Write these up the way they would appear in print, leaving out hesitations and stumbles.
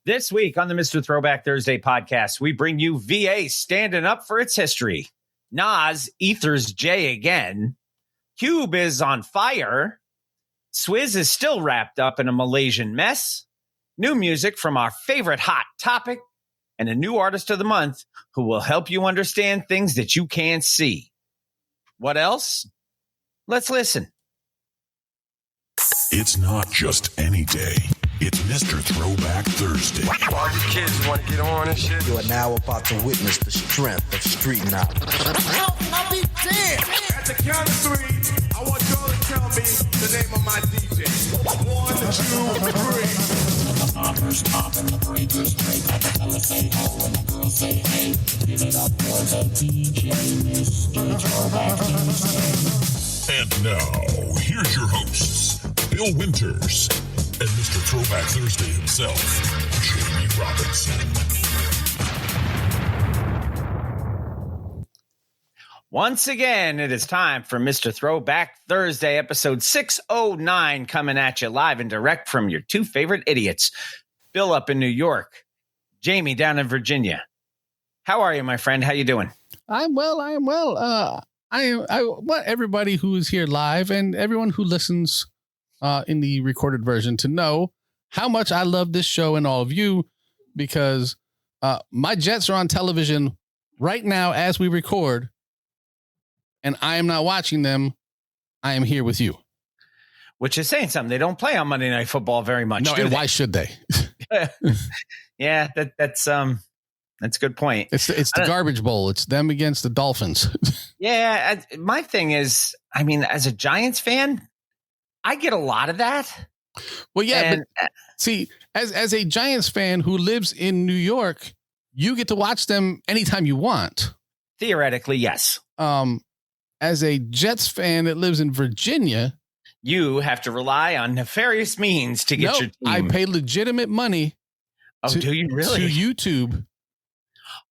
This week on the Mr. Throwback Thursday podcast, we bring you VA standing up for its history. Nas ethers J again. Cube is on fire. Swizz is still wrapped up in a Malaysian mess. New music from our favorite hot topic. And a new artist of the month who will help you understand things that you can't see. What else? Let's listen. It's not just any day. It's Mr. Throwback Thursday. All you kids want to get on and shit. You are now about to witness the strength of street knowledge. I'll be damned. At the count of three, I want y'all to tell me the name of my DJ. 1, 2, 3. Poppers popping, the breakers break. The fellas say ho and the girls say hey. Give it up for the DJ, Mr. Throwback Thursday. And now, here's your hosts, Bill Winters and Mr. Throwback Thursday himself, Jamie Robinson. Once again, it is time for Mr. Throwback Thursday, episode 609, coming at you live and direct from your two favorite idiots, Bill up in New York, Jamie down in Virginia. How are you, my friend? How you doing? I'm well. I want everybody who is here live and everyone who listens in the recorded version to know how much I love this show and all of you, because my Jets are on television right now as we record, and I am not watching them. I am here with you. Which is saying something. They don't play on Monday Night Football very much. No, and why should they? Yeah, that's a good point. It's the garbage bowl. It's them against the Dolphins. Yeah, my thing is, I mean, as a Giants fan, I get a lot of that. Well, yeah, but see, as a Giants fan who lives in New York, you get to watch them anytime you want. Theoretically, yes. As a Jets fan that lives in Virginia, you have to rely on nefarious means to get your team. I pay legitimate money. Do you really? To YouTube.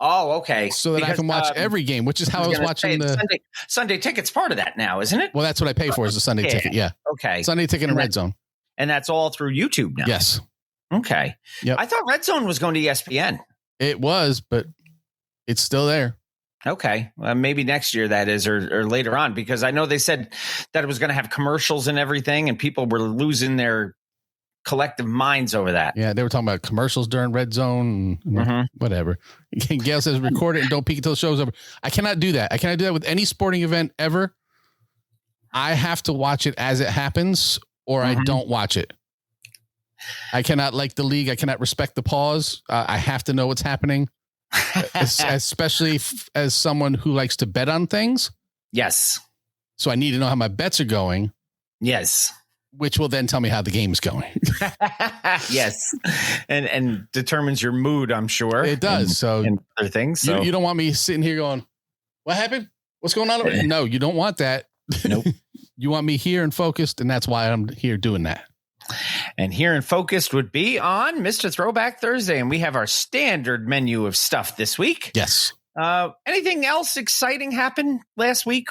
Oh, okay. So that I can watch every game, which is how I was watching the Sunday ticket's part of that now, isn't it? Well, that's what I pay for is the Sunday ticket. Yeah. Okay. Sunday ticket and Red Zone. And that's all through YouTube now. Yes. Okay. Yep. I thought Red Zone was going to ESPN. It was, but it's still there. Okay. Maybe next year that is, or later on, because I know they said that it was going to have commercials and everything, and people were losing their collective minds over that. Yeah, they were talking about commercials during Red Zone, whatever. Gail says record it and don't peek until the show's over. I cannot do that. I cannot do that with any sporting event ever. I have to watch it as it happens, or I don't watch it. I cannot, like the league, I cannot respect the pause. I have to know what's happening, especially as someone who likes to bet on things. Yes. So I need to know how my bets are going. Yes. Which will then tell me how the game is going. Yes. And determines your mood, I'm sure. It does. And other things. So. You don't want me sitting here going, what happened? What's going on over there? No, you don't want that. Nope. You want me here and focused, and that's why I'm here doing that. And here and focused would be on Mr. Throwback Thursday, and we have our standard menu of stuff this week. Yes. Anything else exciting happen last week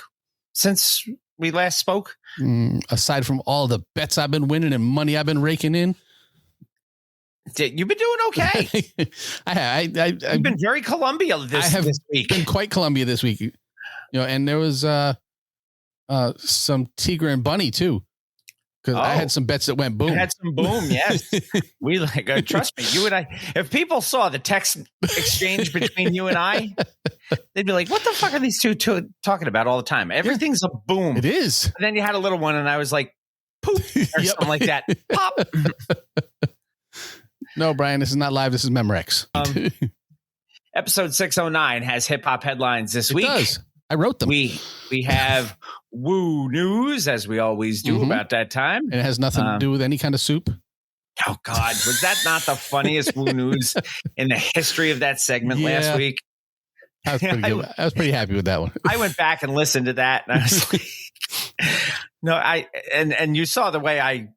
since we last spoke? Aside from all the bets I've been winning and money I've been raking in. You've been doing okay. I've been very Columbia this week. Been quite Columbia this week. You know, and there was some Tiger and Bunny too. Because I had some bets that went boom. You had some boom, yes. We trust me, you and I. If people saw the text exchange between you and I, they'd be like, "What the fuck are these two talking about all the time?" Everything's a boom. It is. And then you had a little one, and I was like, "Poop," or something like that. Pop. No, Brian, this is not live. This is Memorex. Episode 609 has hip hop headlines this week. It does. I wrote them. We have Woo News, as we always do about that time. And it has nothing to do with any kind of soup. Oh, God. Was that not the funniest Woo News in the history of that segment last week? I was pretty good. I was pretty happy with that one. I went back and listened to that, and I was like, no, and you saw the way I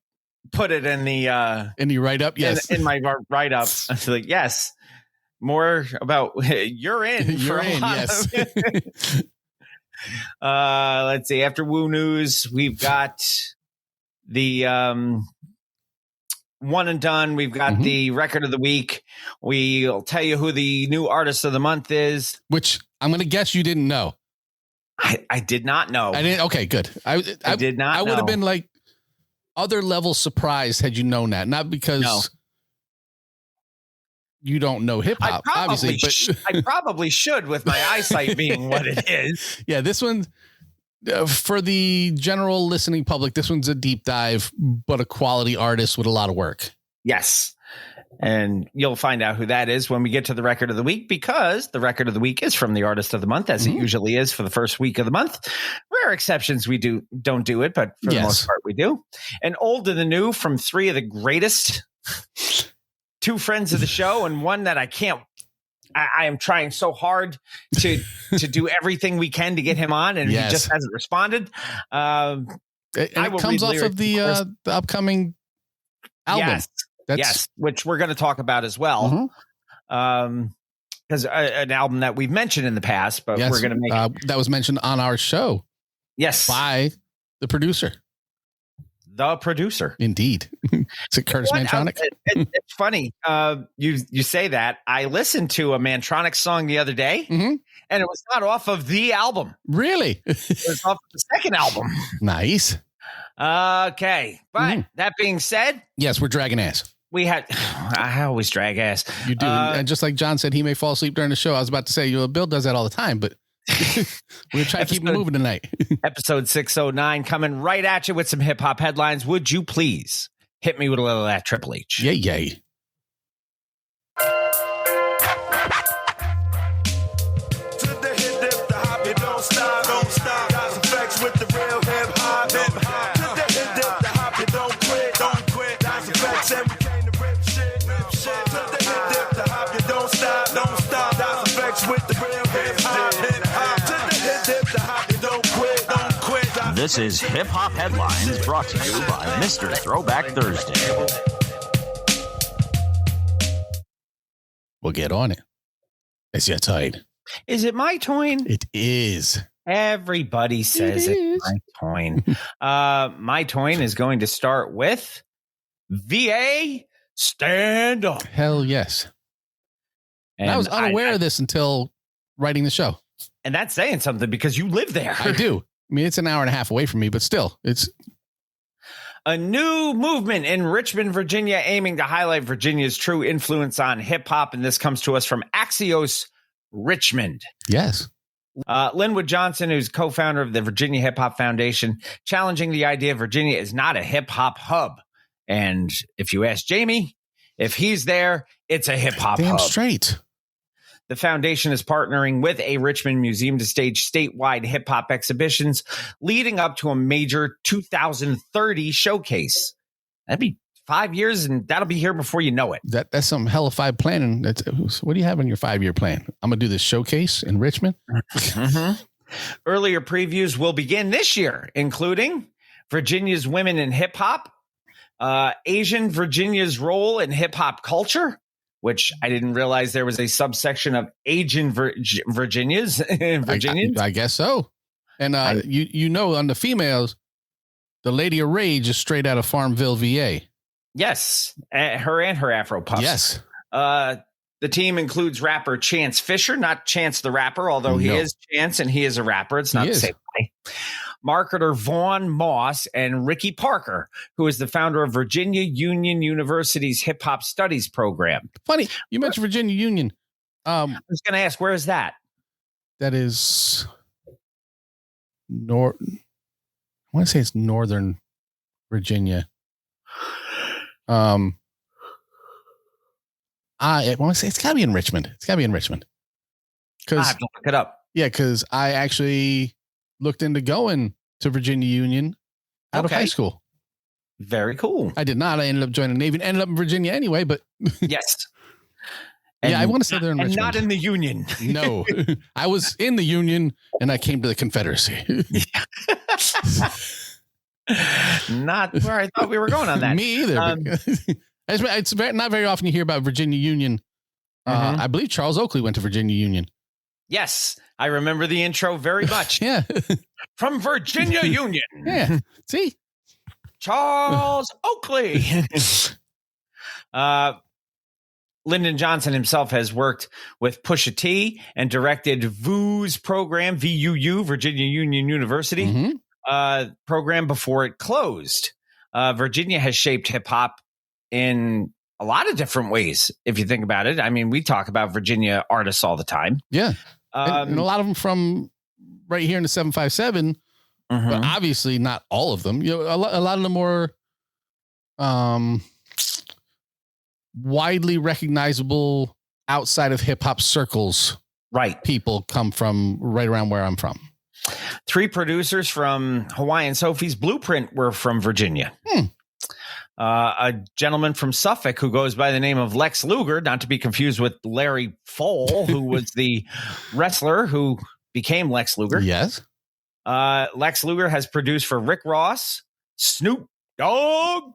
put it in the write-up, yes. In my write-up. I was like, yes. More about you're in. You're in, yes. Let's see. After Woo News, we've got the one and done. We've got the record of the week. We'll tell you who the new artist of the month is. Which I'm going to guess you didn't know. I did not know. I didn't. Okay, good. I did not. I would have been like other level surprised had you known that. Not because you don't know hip hop, obviously. But I probably should with my eyesight being what it is. Yeah, this one for the general listening public. This one's a deep dive, but a quality artist with a lot of work. Yes. And you'll find out who that is when we get to the record of the week, because the record of the week is from the artist of the month, as it usually is for the first week of the month. Rare exceptions, we don't do it, but for the most part, we do. And old and the new from three of the greatest, two friends of the show, and one that I am trying so hard to do everything we can to get him on, and he just hasn't responded. It comes off of the upcoming album. Yes, which we're going to talk about as well. Because an album that we've mentioned in the past, but we're going to make that was mentioned on our show. Yes, by the producer. Indeed. Is it Curtis Mantronic? It's funny. You say that. I listened to a Mantronic song the other day, and it was not off of the album. Really? It was off of the second album. Nice. Okay. But that being said, yes, we're dragging ass. I always drag ass. You do. And just like John said, he may fall asleep during the show. I was about to say, Bill does that all the time, but we're trying to keep it moving tonight. Episode 609 coming right at you with some hip hop headlines. Would you please hit me with a little of that Triple H? Yay. This is Hip Hop Headlines, brought to you by Mr. Throwback Thursday. We'll get on it. It's your time. Is it my turn? It is. Everybody says it's my turn. My turn is going to start with VA Stand Up. Hell yes. And I was unaware of this until writing the show. And that's saying something, because you live there. I do. I mean, it's an hour and a half away from me, but still, it's a new movement in Richmond, Virginia, aiming to highlight Virginia's true influence on hip hop. And this comes to us from Axios Richmond. Yes. Linwood Johnson, who's co-founder of the Virginia Hip Hop Foundation, challenging the idea Virginia is not a hip hop hub. And if you ask Jamie, if he's there, it's a hip hop hub. Damn straight. The foundation is partnering with a Richmond museum to stage statewide hip hop exhibitions leading up to a major 2030 showcase. That'd be 5 years, and that'll be here before you know it. That's some hella five planning. What do you have in your 5-year plan? I'm going to do this showcase in Richmond. Earlier previews will begin this year, including Virginia's women in hip hop, Asian Virginia's role in hip hop culture, which I didn't realize there was a subsection of Asian Virginians. I guess so. And you know, on the females, the Lady of Rage is straight out of Farmville, VA. Yes, her and her Afro Puffs. Yes. The team includes rapper Chance Fisher, not Chance the rapper, although he is Chance and he is a rapper. It's not the same way. Marketer Vaughn Moss and Ricky Parker, who is the founder of Virginia Union University's Hip Hop Studies program. Funny, you mentioned Virginia Union. I was going to ask, where is that? That is I want to say it's Northern Virginia. I want to say it's got to be in Richmond. It's got to be in Richmond. I have to look it up. Yeah, because I actually looked into going to Virginia Union out of high school. Very cool. I did not. I ended up joining the Navy and ended up in Virginia anyway, but yes. Yeah, I want to say they're in Richmond. And not in the Union. No, I was in the Union and I came to the Confederacy. Not where I thought we were going on that. Me either. It's not very often you hear about Virginia Union. I believe Charles Oakley went to Virginia Union. Yes, I remember the intro very much. Yeah. From Virginia Union. Yeah. See? Charles Oakley. Lyndon Johnson himself has worked with Pusha T and directed VU's program, VUU, Virginia Union University program, before it closed. Virginia has shaped hip hop in a lot of different ways, if you think about it. I mean, we talk about Virginia artists all the time. Yeah. And a lot of them from right here in the 757, but obviously not all of them. You know, a lot of the more widely recognizable outside of hip hop circles, right? People come from right around where I'm from. 3 producers from Hawaiian Sophie's Blueprint were from Virginia. A gentleman from Suffolk who goes by the name of Lex Luger, not to be confused with Larry Fole, who was the wrestler who became Lex Luger. Yes. Lex Luger has produced for Rick Ross, Snoop Dogg,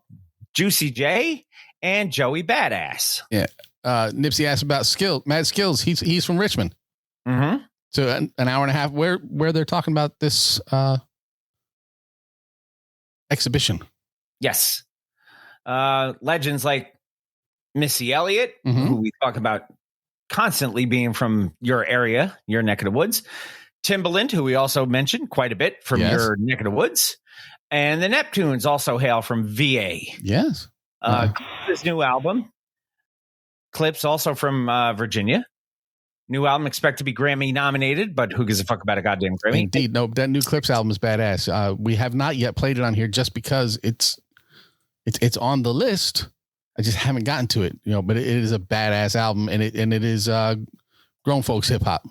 Juicy J, and Joey Badass. Yeah. Nipsey asked about Mad Skills. He's from Richmond. So an hour and a half where they're talking about this exhibition. Yes. Legends like Missy Elliott, who we talk about constantly being from your area, your neck of the woods. Timbaland, who we also mentioned quite a bit from your neck of the woods. And the Neptunes also hail from VA. Yes. This new album. Clips also from Virginia. New album expect to be Grammy nominated, but who gives a fuck about a goddamn Grammy? Indeed. No, that new Clips album is badass. We have not yet played it on here just because it's on the list. I just haven't gotten to it, you know, but it is a badass album, and it is grown folks hip hop.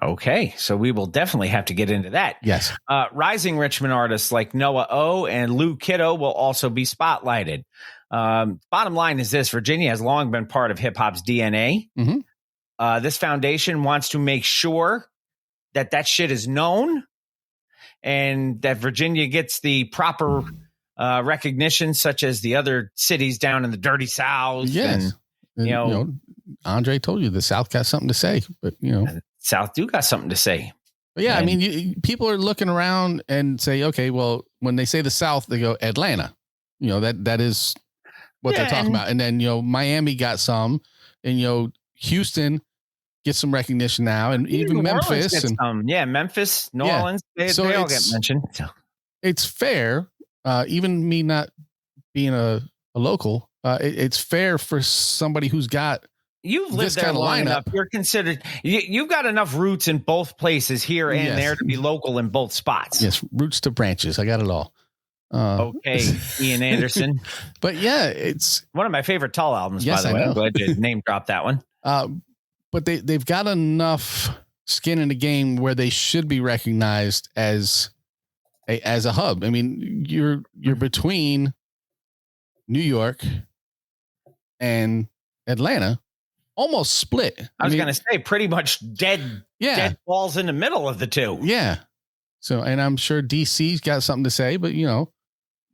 Okay, so we will definitely have to get into that. Yes. Rising Richmond artists like Noah O and Lou Kiddo will also be spotlighted. Bottom line is this: Virginia has long been part of hip hop's DNA. This foundation wants to make sure that shit is known and that Virginia gets the proper recognition, such as the other cities down in the dirty South. Yes. And, you know, Andre told you the South got something to say, but you know, South do got something to say. But yeah, and, I mean, people are looking around and say, okay, well, when they say the South, they go Atlanta. You know, that is what they're talking about. And then, you know, Miami got some, and, you know, Houston gets some recognition now, and even Memphis. Memphis, New Orleans, they all get mentioned. So. It's fair. Even me not being a local, it's fair for somebody who's got you've lived there long enough. You're considered. You've got enough roots in both places here and there to be local in both spots. Yes, roots to branches. I got it all. Okay, Ian Anderson. But yeah, it's one of my favorite Tall albums. Yes, by the way, I'm glad you name dropped that one. But they've got enough skin in the game where they should be recognized as a hub. I mean, you're between New York and Atlanta, almost split. I was going to say pretty much dead balls in the middle of the two. Yeah. So, and I'm sure DC's got something to say, but you know,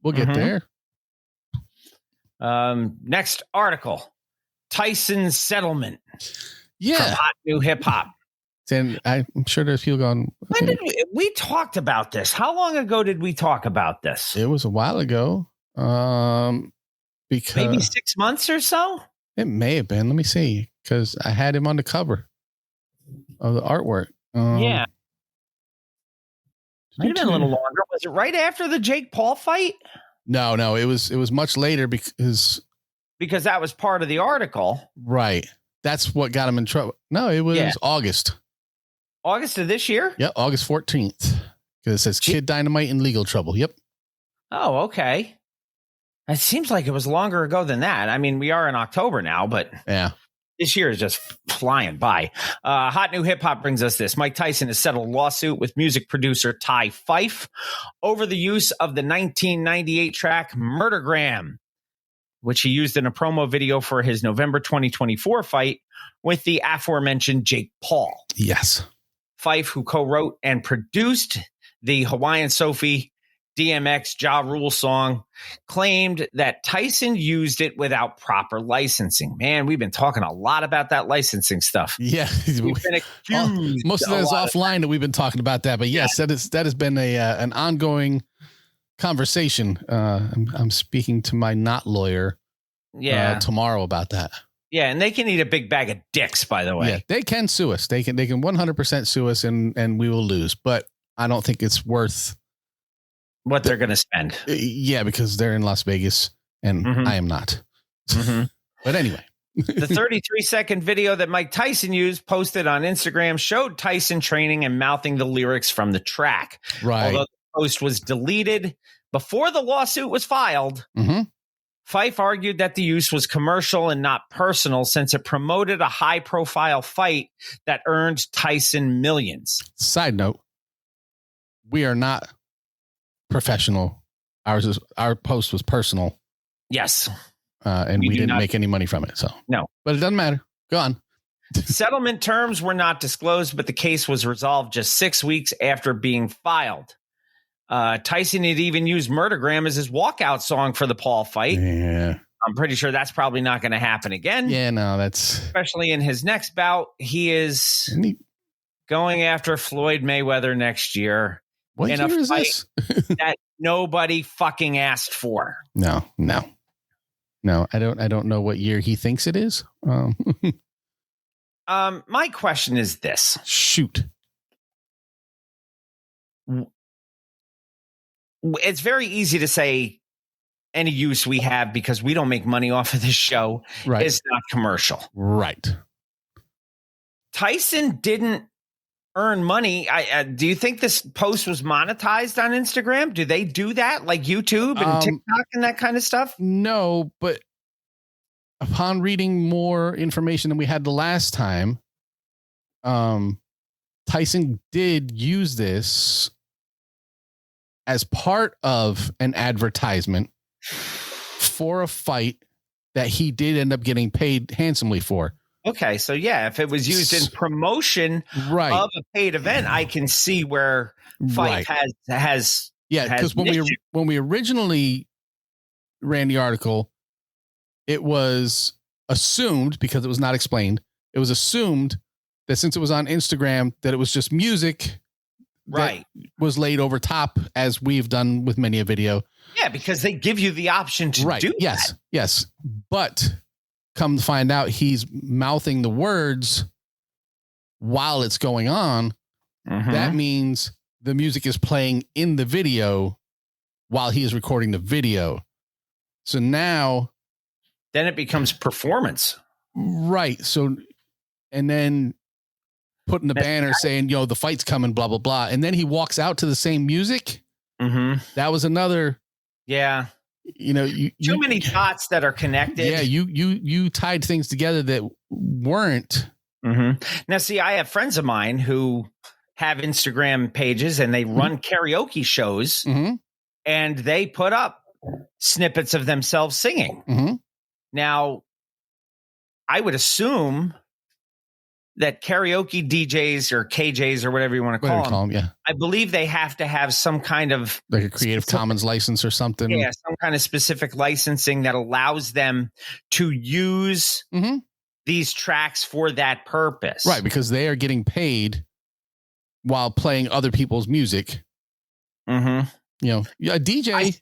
we'll get there. Next article, Tyson's settlement. Yeah. From Hot New Hip Hop. And I'm sure there's people going, okay. When did we talked about this? How long ago did we talk about this? It was a while ago. Because maybe 6 months or so. It may have been. Let me see, because I had him on the cover of the artwork. Yeah, might have been a little longer. Was it right after the Jake Paul fight? No, it was much later because that was part of the article. Right. That's what got him in trouble. No, it was August of this year. Yep, August 14th. Because it says Kid Dynamite in legal trouble. Yep. Oh, okay. It seems like it was longer ago than that. I mean, we are in October now, but yeah, this year is just flying by. Hot New Hip Hop brings us this. Mike Tyson has settled a lawsuit with music producer Ty Fife over the use of the 1998 track Murdergram, which he used in a promo video for his November 2024 fight with the aforementioned Jake Paul. Yes. Fife, who co-wrote and produced the Hawaiian Sophie DMX Ja Rule song, claimed that Tyson used it without proper licensing. Man, we've been talking a lot about that licensing stuff. Yeah. We've been accused. Most of that is offline that we've been talking about that, but yes, that has been an ongoing conversation. I'm speaking to my not lawyer tomorrow about that. Yeah, and they can eat a big bag of dicks, by the way. Yeah, they can sue us. They can 100% sue us, and we will lose. But I don't think it's worth what they're going to spend. Yeah, because they're in Las Vegas, and I am not. But anyway. The 33-second video that Mike Tyson used, posted on Instagram, showed Tyson training and mouthing the lyrics from the track. Right. Although the post was deleted before the lawsuit was filed, Fife argued that the use was commercial and not personal since it promoted a high-profile fight that earned Tyson millions. Side note, we are not professional. Our post was personal. Yes. And we didn't make any money from it. So no, but it doesn't matter. Go on. Settlement terms were not disclosed, but the case was resolved just 6 weeks after being filed. Tyson had even used Murdergram as his walkout song for the Paul fight. Yeah. I'm pretty sure that's probably not going to happen again. Yeah, no, that's especially in his next bout. He is going after Floyd Mayweather next year. What in year a is fight this? that nobody fucking asked for. No, I don't know what year he thinks it is. My question is this. Shoot. It's very easy to say any use we have because we don't make money off of this show is not commercial. Right. Tyson didn't earn money. Do you think this post was monetized on Instagram? Do they do that like YouTube and TikTok and that kind of stuff? No, but upon reading more information than we had the last time, Tyson did use this as part of an advertisement for a fight that he did end up getting paid handsomely for. Okay, so yeah, if it was used in promotion of a paid event, I can see where Fife has because when we originally ran the article, it was assumed, because it was not explained, it was assumed that since it was on Instagram, that it was just music that was laid over top, as we've done with many a video. Yeah, because they give you the option to do that. Yes. But come to find out, he's mouthing the words while it's going on. That means the music is playing in the video while he is recording the video. So now... then it becomes performance. Right. So, and then putting the banner saying, the fight's coming, blah, blah, blah. And then he walks out to the same music. That was another. Yeah. Too many dots that are connected. Yeah. You tied things together that weren't. Now, see, I have friends of mine who have Instagram pages and they run karaoke shows and they put up snippets of themselves singing. Now, I would assume that karaoke DJs or KJs or whatever you want to call them, I believe they have to have some kind of like a Creative Commons license or something. Yeah, some kind of specific licensing that allows them to use these tracks for that purpose. Right, because they are getting paid while playing other people's music. A DJ.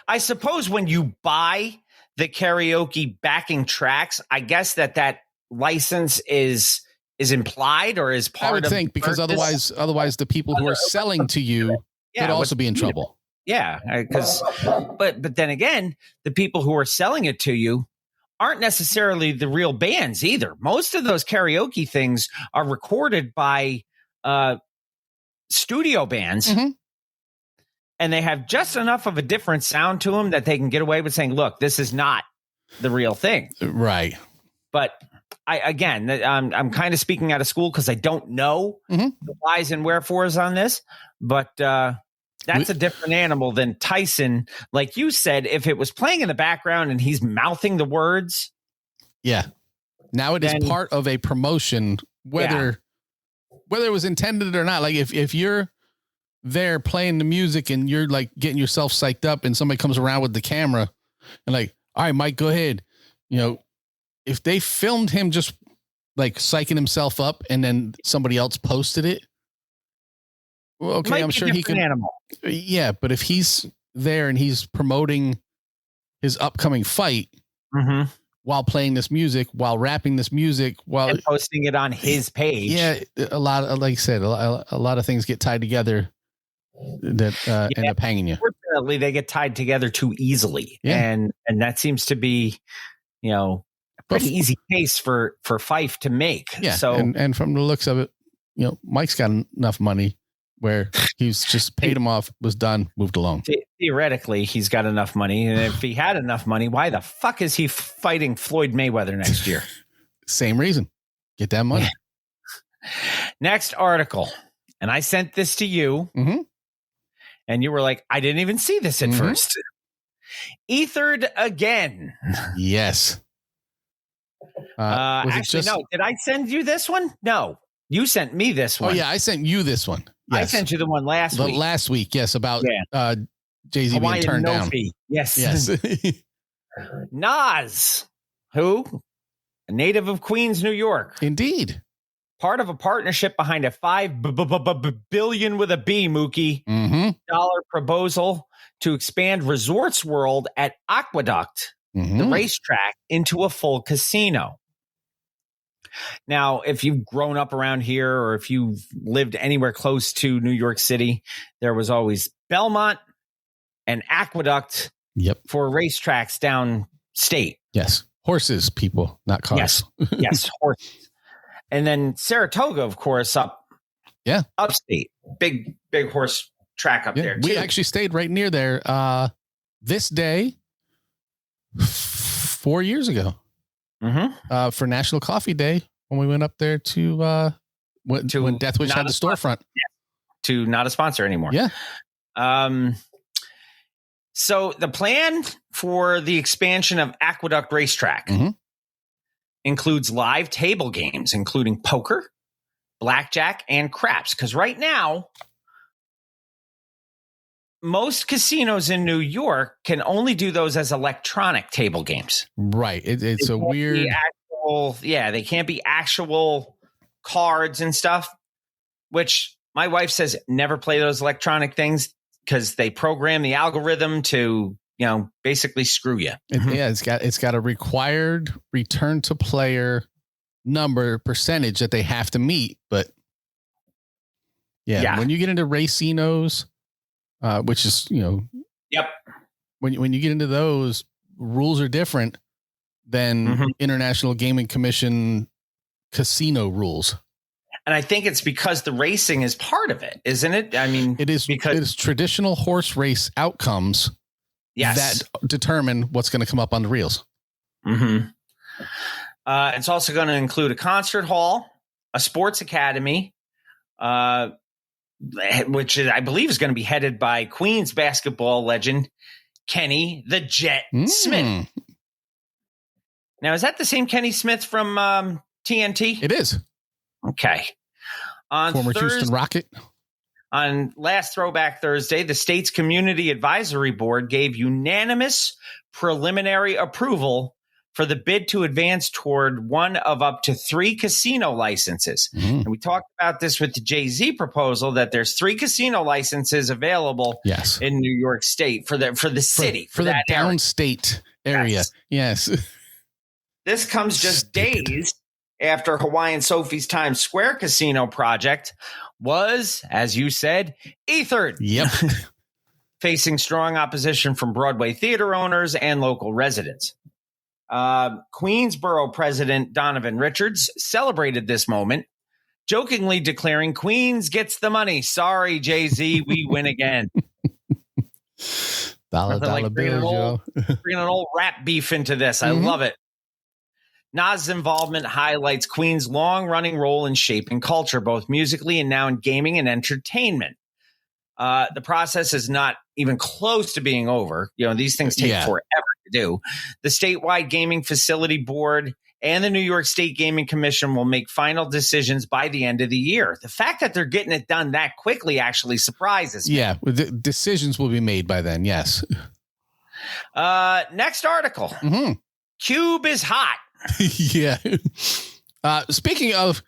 I suppose when you buy the karaoke backing tracks, I guess that license is implied or is part of. I would think because otherwise the people who are selling to you could also be in trouble. Yeah, because but then again, the people who are selling it to you aren't necessarily the real bands either. Most of those karaoke things are recorded by studio bands. And they have just enough of a different sound to them that they can get away with saying, look, this is not the real thing. Right. But I'm kind of speaking out of school because I don't know the whys and wherefores on this. But that's a different animal than Tyson. Like you said, if it was playing in the background and he's mouthing the words. Yeah. Now it is part of a promotion, whether it was intended or not. Like if you're there playing the music and you're like getting yourself psyched up and somebody comes around with the camera and like, all right, Mike, go ahead. If they filmed him just like psyching himself up and then somebody else posted it. Well, okay. I'm sure he could. Yeah. But if he's there and he's promoting his upcoming fight, while playing this music, while rapping this music, while and posting it on his page. Yeah, a lot of, like I said, a lot of things get tied together that end up hanging you. Unfortunately, they get tied together too easily. And that seems to be, a pretty easy case for Fife to make. Yeah. So and from the looks of it, Mike's got enough money where he's just paid him off, was done, moved along. Theoretically, he's got enough money. And if he had enough money, why the fuck is he fighting Floyd Mayweather next year? Same reason. Get that money. Next article. And I sent this to you. Mm-hmm. And you were like, I didn't even see this at first. Ethered again. Yes. Actually, no. Did I send you this one? No. You sent me this one. Oh, yeah. I sent you this one. Yes. I sent you the one last week. Last week, yes. About Jay-Z being turned down. Yes. Yes. Nas, who? A native of Queens, New York. Indeed. Part of a partnership behind a $5 billion with a B, Mookie, dollar proposal to expand Resorts World at Aqueduct, the racetrack, into a full casino. Now, if you've grown up around here or if you've lived anywhere close to New York City, there was always Belmont and Aqueduct for racetracks downstate. Yes. Horses, people, not cars. Yes, horses. And then Saratoga, of course, upstate. Big horse track up there, too. We actually stayed right near there this day 4 years ago. For National Coffee Day, when we went up there to when Death Wish had the storefront. To not a sponsor anymore. Yeah. So the plan for the expansion of Aqueduct Racetrack includes live table games, including poker, blackjack, and craps. Because right now, most casinos in New York can only do those as electronic table games. Right. It's a weird. They can't be actual cards and stuff, which my wife says never play those electronic things because they program the algorithm to, basically screw you. It's got a required return to player number percentage that they have to meet. But when you get into racinos, which is, when you get into those, rules are different than International Gaming Commission casino rules. And I think it's because the racing is part of it, isn't it? I mean, it is because it is traditional horse race outcomes that determine what's going to come up on the reels. It's also going to include a concert hall, a sports academy, which I believe is going to be headed by Queens basketball legend Kenny the Jet Smith. Now, is that the same Kenny Smith from TNT? It is. Okay. Former Houston Rocket. On last Throwback Thursday, the state's Community Advisory Board gave unanimous preliminary approval for the bid to advance toward one of up to 3 casino licenses. And we talked about this with the Jay-Z proposal that there's 3 casino licenses available in New York State for the city. For the downstate area. Yes. This comes just days after Hawaiian Sophie's Times Square casino project was, as you said, ethered. Yep. Facing strong opposition from Broadway theater owners and local residents. Queensboro President Donovan Richards celebrated this moment, jokingly declaring, "Queens gets the money. Sorry, Jay-Z, we win again." Dollar bill, Joe. Bringing an old rap beef into this. I love it. Nas' involvement highlights Queen's long-running role in shaping culture, both musically and now in gaming and entertainment. The process is not even close to being over. These things take forever to do. The statewide gaming facility board and the New York State Gaming Commission will make final decisions by the end of the year. The fact that they're getting it done that quickly actually surprises me. Yeah, the decisions will be made by then, yes. Next article. Cube is hot. Yeah. Speaking of,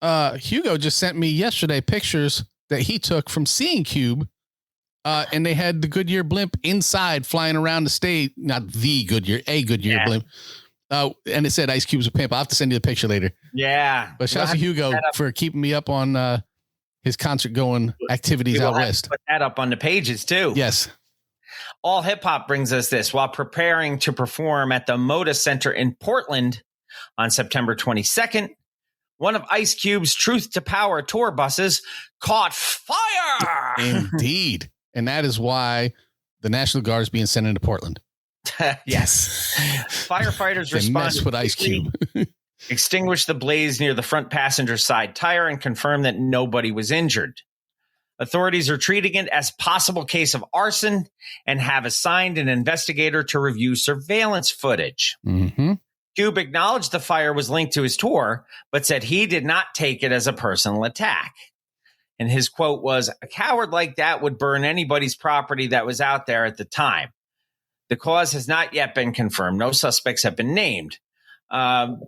Hugo just sent me yesterday pictures that he took from seeing Cube, and they had the Goodyear blimp inside flying around the state. Not the Goodyear, a Goodyear blimp And it said Ice Cube's a pimp. I'll have to send you the picture later. Yeah. But shout out to Hugo for keeping me up on his concert going activities out west. Put that up on the pages too. Yes. All Hip Hop brings us this while preparing to perform at the Moda Center in Portland on September 22nd. One of Ice Cube's Truth to Power tour buses caught fire. Indeed. And that is why the National Guard is being sent into Portland. Yes. Firefighters responded with Ice Cube. Extinguished the blaze near the front passenger side tire and confirmed that nobody was injured. Authorities are treating it as possible case of arson and have assigned an investigator to review surveillance footage. Mm-hmm. Cube acknowledged the fire was linked to his tour, but said he did not take it as a personal attack. And his quote was, "A coward like that would burn anybody's property that was out there at the time. The cause has not yet been confirmed. No suspects have been named." Cube,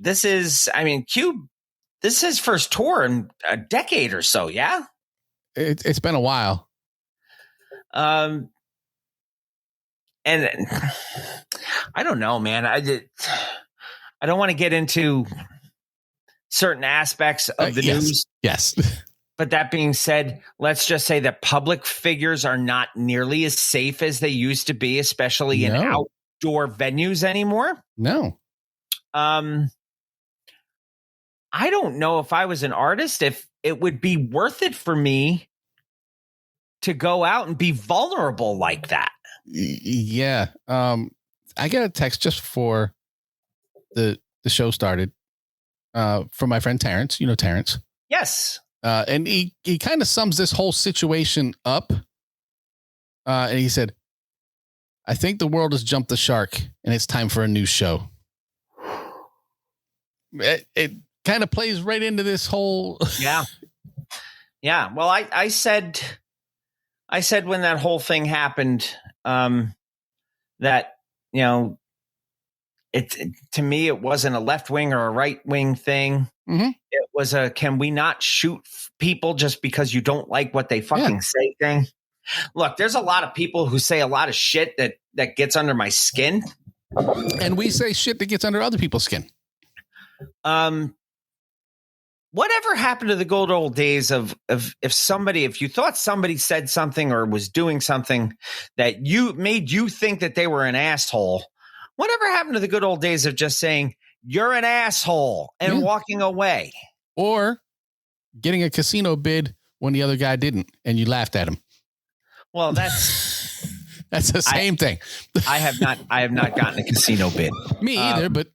this is his first tour in a decade or so, yeah? It's been a while. And I don't know, man. I don't want to get into certain aspects of the news. Yes. But that being said, let's just say that public figures are not nearly as safe as they used to be, especially in outdoor venues anymore. No. I don't know if I was an artist, if it would be worth it for me to go out and be vulnerable like that. Yeah. I got a text just before the show started from my friend Terrence. You know Terrence. Yes. And he kind of sums this whole situation up. And he said, "I think the world has jumped the shark and it's time for a new show." It kind of plays right into this whole. Yeah. Yeah. Well, I said when that whole thing happened, that, you know, to me, it wasn't a left wing or a right wing thing. Mm-hmm. It was can we not shoot people just because you don't like what they fucking say thing? Look, there's a lot of people who say a lot of shit that gets under my skin. And we say shit that gets under other people's skin. Whatever happened to the good old days of if you thought somebody said something or was doing something that made you think that they were an asshole, whatever happened to the good old days of just saying you're an asshole and walking away? Or getting a casino bid when the other guy didn't and you laughed at him. Well, that's the same thing. I have not gotten a casino bid. Me either, but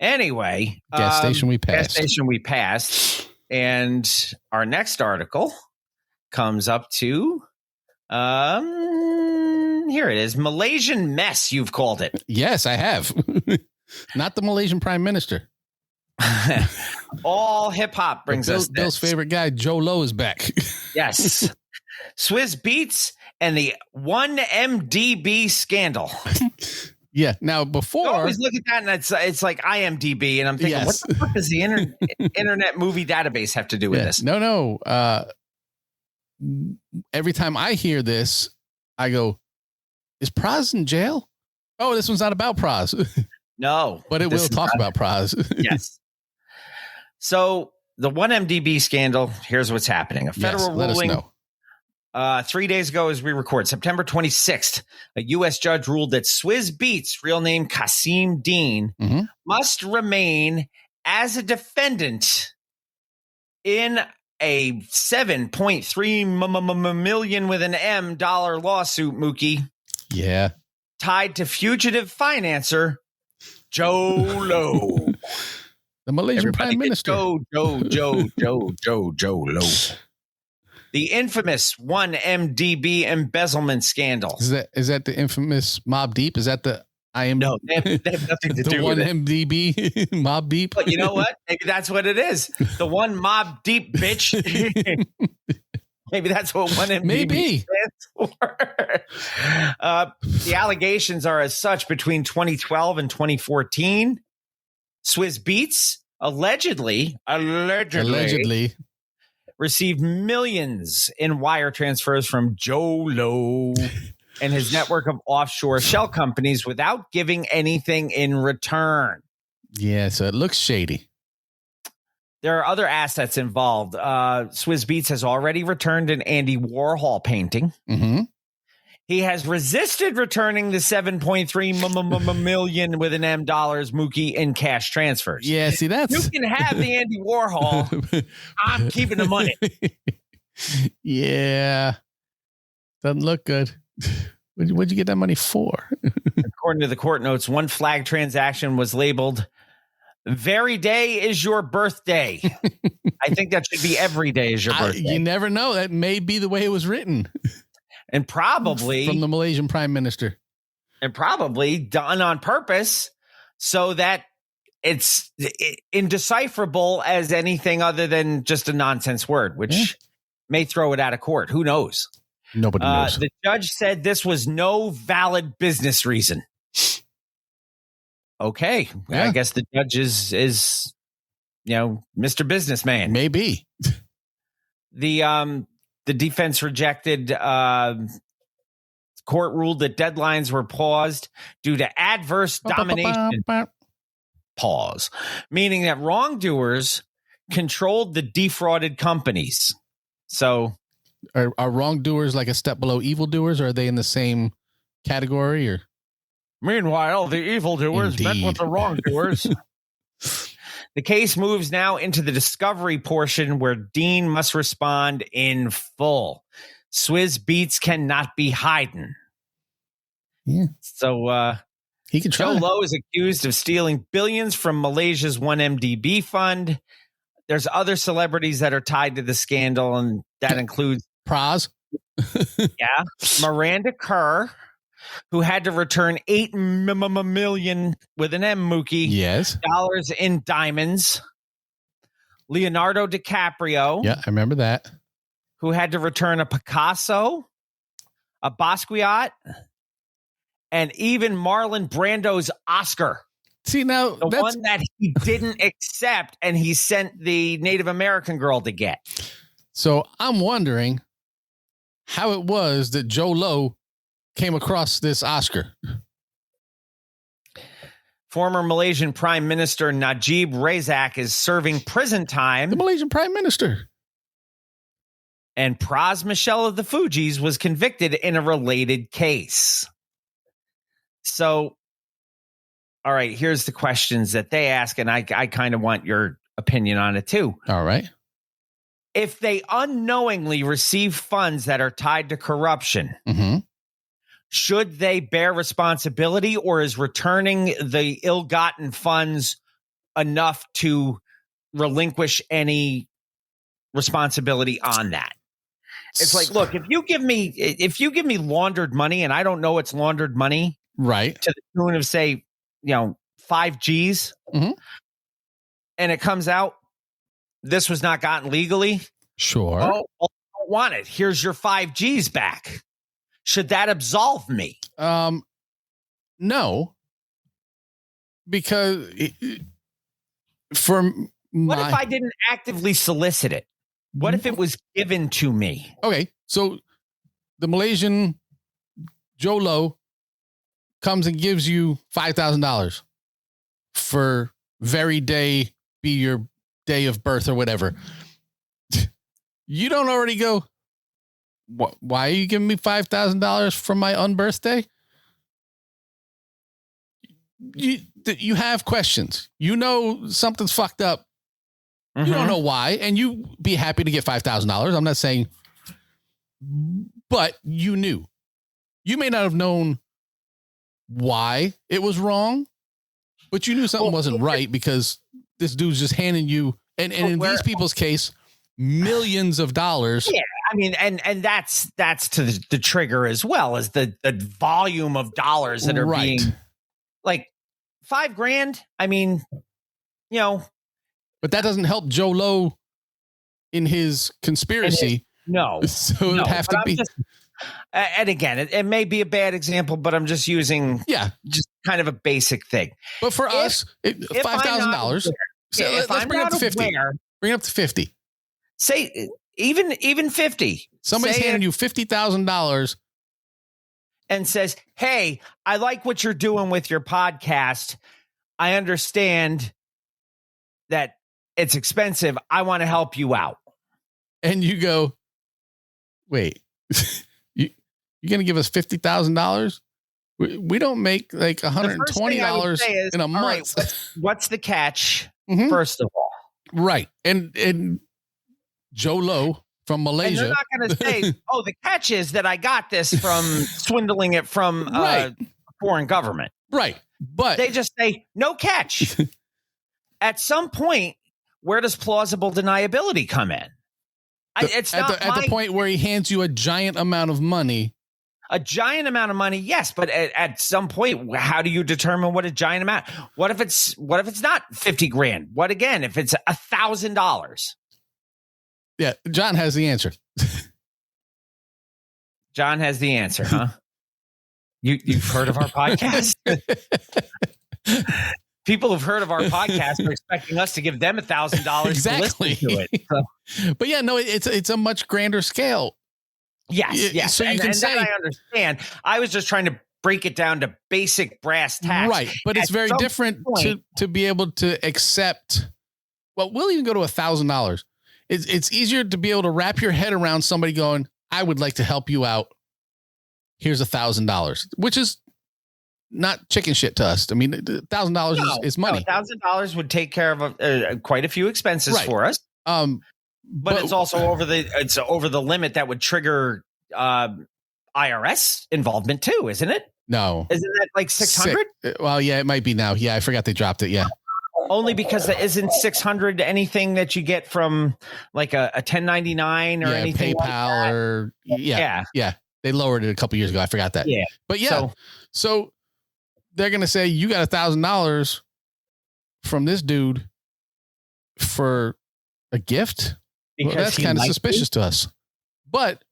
anyway, gas station we passed. And our next article comes up to here it is. Malaysian mess, you've called it. Yes, I have. Not the Malaysian Prime Minister. All Hip Hop brings us this. Bill's favorite guy, Joe Low, is back. Yes. Swizz Beatz and the 1MDB scandal. Yeah. Now, before I always look at that and it's like IMDb, and I'm thinking, what the fuck does the Internet Movie Database have to do with this? No. Every time I hear this, I go, "Is Praz in jail?" Oh, this one's not about Praz. No, but it will talk about Praz. Yes. So the 1MDB scandal. Here's what's happening. A federal ruling. Let us know. 3 days ago, as we record, September 26th, a U.S. judge ruled that Swizz Beatz, real name Kasim Dean, must remain as a defendant in a $7.3 million with an M dollar lawsuit, Mookie. Yeah. Tied to fugitive financer Joe Low. The Malaysian Prime Minister. Joe Low. The infamous 1MDB embezzlement scandal. Is that the infamous Mob Deep? Is that the No, they have nothing to do with it. The 1MDB Mob Deep? But you know what? Maybe that's what it is. The one Mob Deep, bitch. Maybe that's what 1MDB stands for. The allegations are as such between 2012 and 2014. Swizz Beatz allegedly received millions in wire transfers from Joe Low and his network of offshore shell companies without giving anything in return. Yeah, so it looks shady. There are other assets involved. Swizz Beatz has already returned an Andy Warhol painting. Mm-hmm. He has resisted returning the 7.3 million with an M dollars Mookie in cash transfers. Yeah, see, that's... You can have the Andy Warhol. I'm keeping the money. Yeah. Doesn't look good. What'd you get that money for? According to the court notes, one flag transaction was labeled "Very day is your birthday." I think that should be "Every day is your birthday." You never know. That may be the way it was written. And probably from the Malaysian Prime Minister. And probably done on purpose so that it's indecipherable as anything other than just a nonsense word, which may throw it out of court. Who knows? Nobody knows. The judge said this was no valid business reason. Okay. Yeah. I guess the judge is Mr. Businessman. Maybe. The defense rejected. Court ruled that deadlines were paused due to adverse domination. Pause. Meaning that wrongdoers controlled the defrauded companies. So Are wrongdoers like a step below evildoers, or are they in the same category? Or meanwhile, the evildoers met with the wrongdoers. The case moves now into the discovery portion where Dean must respond in full. Swizz Beatz cannot be hiding. Yeah. So he can try. Joe Lowe is accused of stealing billions from Malaysia's 1MDB fund. There's other celebrities that are tied to the scandal, and that includes Praz. Yeah. Miranda Kerr, who had to return $8 million with an M, Mookie. Yes. Dollars in diamonds. Leonardo DiCaprio. Yeah, I remember that. Who had to return a Picasso, a Basquiat, and even Marlon Brando's Oscar. See, now the one that he didn't accept and he sent the Native American girl to get. So I'm wondering how it was that Joe Lowe came across this Oscar. Former Malaysian Prime Minister Najib Razak is serving prison time. The Malaysian Prime Minister. And Praz Michelle of the Fugees was convicted in a related case. So, all right, here's the questions that they ask, and I kind of want your opinion on it too. All right. If they unknowingly receive funds that are tied to corruption, should they bear responsibility, or is returning the ill-gotten funds enough to relinquish any responsibility on that? It's like, look, if you give me laundered money and I don't know it's laundered money, right, to the tune of say, 5 G's, and it comes out this was not gotten legally. Sure. Oh, I don't want it. Here's your 5 G's back. Should that absolve me? No, because what if I didn't actively solicit it? What if it was given to me? Okay, so the Malaysian Joe Lowe comes and gives you $5,000 for very day be your day of birth or whatever. You don't already go, why are you giving me $5,000 for my unbirthday? You have questions. You know something's fucked up. You don't know why, and you be happy to get $5,000. I'm not saying, but you knew. You may not have known why it was wrong, but you knew something wasn't right because this dude's just handing you, and in these people's case, millions of dollars. Yeah, I mean, and that's to the trigger as well as the volume of dollars that are being, like, $5,000. I mean, but that doesn't help Joe Lowe in his conspiracy. No, so it'd have to be. And again, it may be a bad example, but I'm just using just kind of a basic thing. But for us, $5,000. So let's bring it up to 50. Bring it up to 50. Say even 50. Somebody's handing you $50,000 and says, hey, I like what you're doing with your podcast. I understand that it's expensive. I want to help you out. And you go, wait, you're going to give us $50,000? We don't make like $120 in a month. Right, what's the catch, first of all? Right. And Joe Lowe from Malaysia. And they're not going to say, oh, the catch is that I got this from swindling it from a foreign government. Right. But they just say, no catch. At some point, where does plausible deniability come in? It's not at the point where he hands you a giant amount of money. A giant amount of money, yes, but at some point, how do you determine what a giant amount? What if it's not 50 grand? What again if it's $1,000? Yeah, John has the answer. John has the answer, huh? You've heard of our podcast? People who've heard of our podcast are expecting us to give them $1,000 exactly. to listen to it. So. But yeah, no, it's a much grander scale. Yes. So you can say, that I understand. I was just trying to break it down to basic brass tacks. Right. But it's very different to be able to accept. Well, we'll even go to $1,000. It's easier to be able to wrap your head around somebody going, I would like to help you out. Here's $1,000, which is not chicken shit to us. I mean, $1,000 is money. $1,000 would take care of quite a few expenses for us. But it's also over the limit that would trigger IRS involvement too, isn't it? No. Isn't that like 600? Well, yeah, it might be now. Yeah, I forgot they dropped it. Yeah. Only because there isn't 600 anything that you get from like a 1099 or anything PayPal like that. or yeah. They lowered it a couple years ago. I forgot that. Yeah. But yeah, so they're going to say you got $1,000 from this dude for a gift. Because that's kind of suspicious to us. But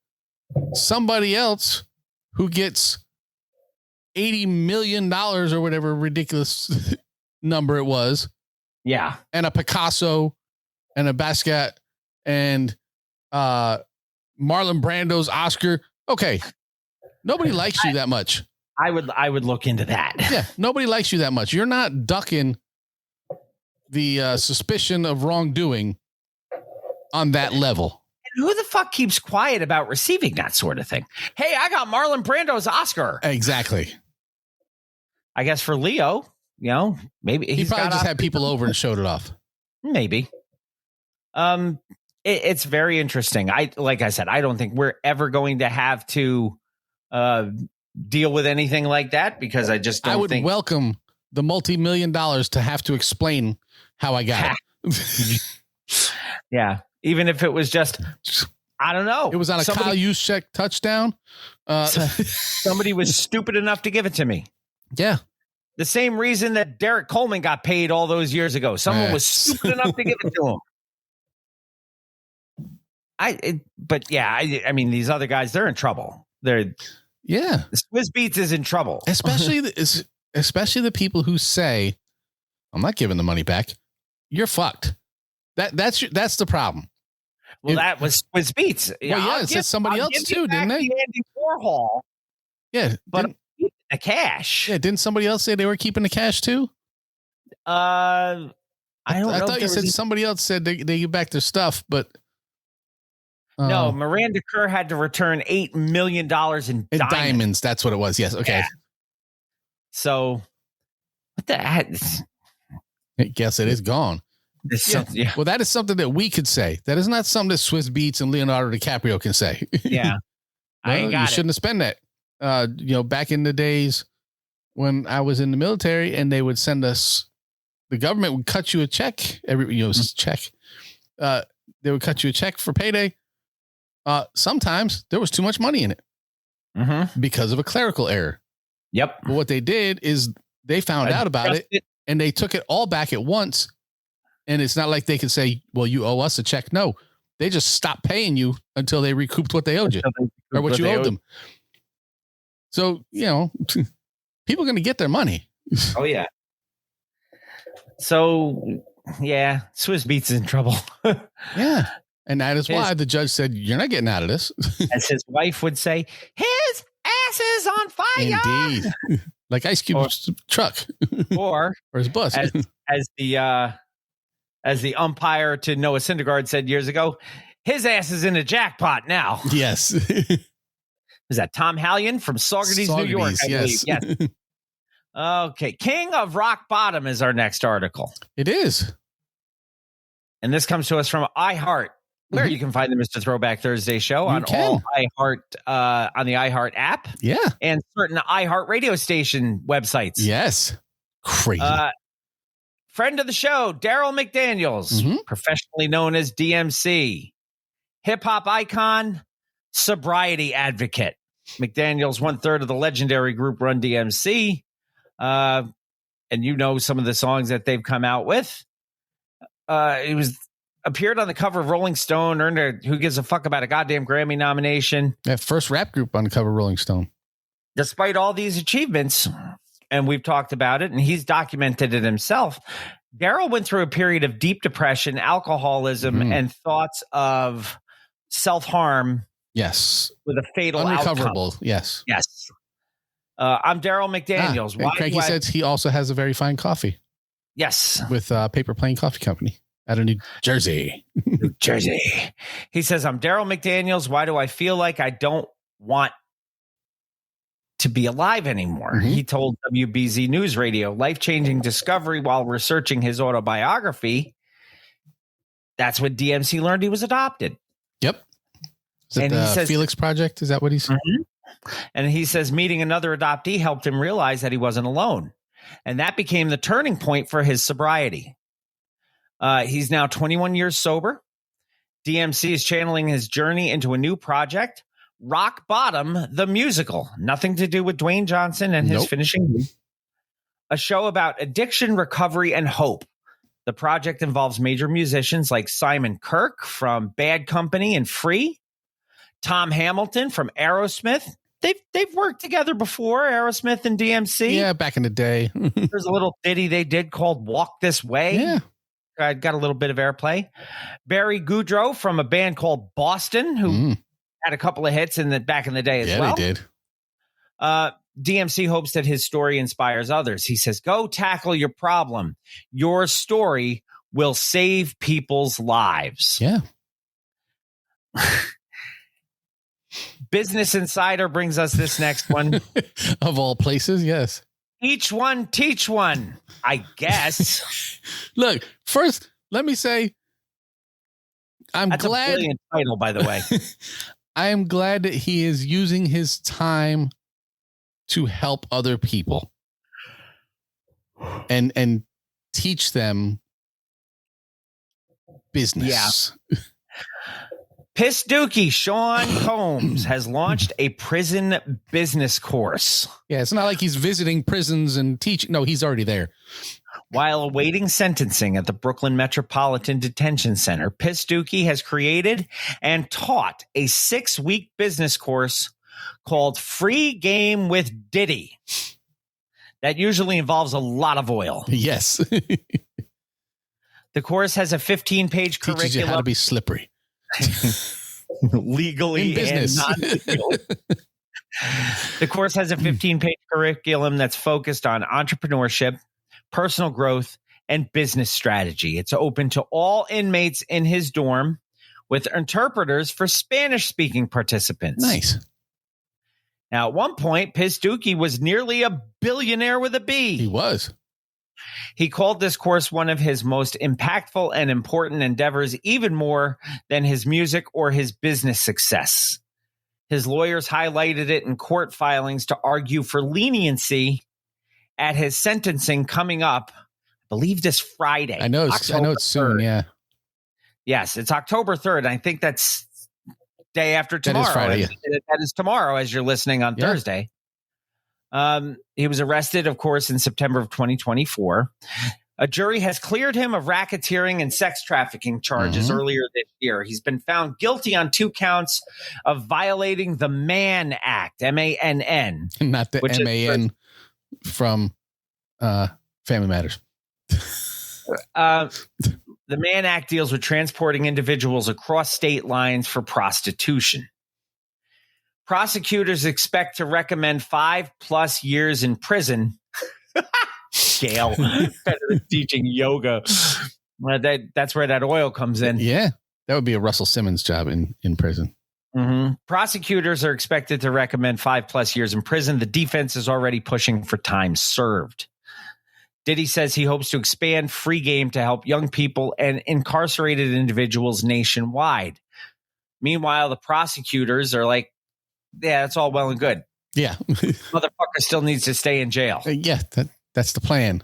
somebody else who gets $80 million or whatever ridiculous number it was. Yeah. And a Picasso and a Basquiat and Marlon Brando's Oscar. Okay. Nobody likes you that much. I would look into that. Yeah. Nobody likes you that much. You're not ducking the suspicion of wrongdoing on that level. And who the fuck keeps quiet about receiving that sort of thing? Hey, I got Marlon Brando's Oscar. Exactly. I guess for Leo, maybe he probably just had people over and showed it off. Maybe. It's very interesting. Like I said, I don't think we're ever going to have to deal with anything like that because I just don't think. I would welcome the multi-million dollars to have to explain how I got it. Yeah. Even if it was just, I don't know. It was on a Kyle Juszczyk touchdown. Somebody was stupid enough to give it to me. Yeah. The same reason that Derek Coleman got paid all those years ago. Someone was stupid enough to give it to him. I mean, these other guys, they're in trouble. Swizz Beatz is in trouble. Especially the people who say, I'm not giving the money back. You're fucked. That's the problem. Well, that was Swizz Beatz. Well, it said somebody else too, didn't they? Andy Warhol. Yeah, but the cash. Yeah, didn't somebody else say they were keeping the cash too? I don't know. I thought you said somebody else said they give back their stuff, but no. Miranda Kerr had to return $8 million in diamonds. That's what it was. Yes. Okay. Yeah. So what the heck? I guess it is gone. Well, that is something that we could say. That is not something that Swizz Beatz and Leonardo DiCaprio can say. Yeah. You shouldn't have spent that. Back in the days when I was in the military and they would send us, the government would cut you a check check. They would cut you a check for payday. Sometimes there was too much money in it because of a clerical error. Yep. But what they did is they found out about it and they took it all back at once. And it's not like they could say, well, you owe us a check. No, they just stopped paying you until they recouped what they owed you or what you owed them. So, people are going to get their money. Oh, yeah. So, yeah, Swizz Beatz is in trouble. Yeah. And that is why the judge said, you're not getting out of this. As his wife would say, his ass is on fire. Indeed. Like Ice Cube's truck Or his bus. as the umpire to Noah Syndergaard said years ago, his ass is in a jackpot now. Yes. Is that Tom Hallion from Saugerties, New York? I believe. Yes. Okay. King of Rock Bottom is our next article. It is. And this comes to us from iHeart, where you can find the Mr. Throwback Thursday show on all iHeart, on the iHeart app. Yeah. And certain iHeart radio station websites. Yes. Crazy. Friend of the show, Daryl McDaniels, professionally known as DMC, hip hop icon, sobriety advocate. McDaniels, 1/3 of the legendary group Run DMC. And you know some of the songs that they've come out with. It appeared on the cover of Rolling Stone, earned a Who Gives a Fuck About a Goddamn Grammy nomination. That first rap group on the cover of Rolling Stone. Despite all these achievements, and we've talked about it, and he's documented it himself, Daryl went through a period of deep depression, alcoholism, and thoughts of self-harm. Yes. With a fatal Unrecoverable. outcome. Yes. Yes. I'm Daryl McDaniels. And Cranky says he also has a very fine coffee. Yes. With Paper Plane Coffee Company out of New Jersey. New Jersey. He says, I'm Daryl McDaniels. Why do I feel like I don't want to be alive anymore? He told WBZ News Radio, life-changing discovery while researching his autobiography. That's when DMC learned he was adopted. Yep. Is it the Felix Project? Is that what he said? And he says meeting another adoptee helped him realize that he wasn't alone. And that became the turning point for his sobriety. He's now 21 years sober. DMC is channeling his journey into a new project, Rock Bottom, the musical. Nothing to do with Dwayne Johnson and his finishing. A show about addiction, recovery, and hope. The project involves major musicians like Simon Kirke from Bad Company and Free, Tom Hamilton from Aerosmith. They've worked together before, Aerosmith and DMC. Yeah, back in the day. There's a little ditty they did called Walk This Way. Yeah. I got a little bit of airplay. Barry Goudreau from a band called Boston, who had a couple of hits back in the day as well. Yeah, they did. DMC hopes that his story inspires others. He says, go tackle your problem. Your story will save people's lives. Yeah. Business Insider brings us this next one. Of all places, yes. Each one, teach one, I guess. Look, first, let me say, That's glad. a brilliant title, by the way. I am glad that he is using his time to help other people and teach them business. Yeah. Piss Dookie Sean Combs has launched a prison business course. Yeah, it's not like he's visiting prisons and teaching. No, he's already there. While awaiting sentencing at the Brooklyn Metropolitan Detention Center, Piss Dookie has created and taught a 6-week business course called Free Game with Diddy. That usually involves a lot of oil. Yes. The course has a 15-page curriculum. Teaches you how to be slippery. Legally in business. and non-legally. The course has a 15-page curriculum that's focused on entrepreneurship, personal growth, and business strategy. It's open to all inmates in his dorm with interpreters for Spanish-speaking participants. Nice. Now, at one point, Piss Dookie was nearly a billionaire with a B. He was. He called this course one of his most impactful and important endeavors, even more than his music or his business success. His lawyers highlighted it in court filings to argue for leniency at his sentencing coming up, I believe this Friday. I know it's soon, yeah. Yes, it's October 3rd. I think that's day after tomorrow. That is Friday, That is tomorrow as you're listening on Thursday. He was arrested, of course, in September of 2024. A jury has cleared him of racketeering and sex trafficking charges earlier this year. He's been found guilty on 2 counts of violating the Mann Act, M-A-N-N. Not the M-A-N from Family Matters. The Mann Act deals with transporting individuals across state lines for prostitution. Prosecutors expect to recommend 5+ years in prison. Gail, teaching yoga. Well, that's where that oil comes in. Yeah, that would be a Russell Simmons job in prison. Mm-hmm. Prosecutors are expected to recommend 5+ years in prison. The defense is already pushing for time served. Diddy says he hopes to expand free game to help young people and incarcerated individuals nationwide. Meanwhile, the prosecutors are like, yeah, that's all well and good. Yeah. Motherfucker still needs to stay in jail. Yeah, that's the plan.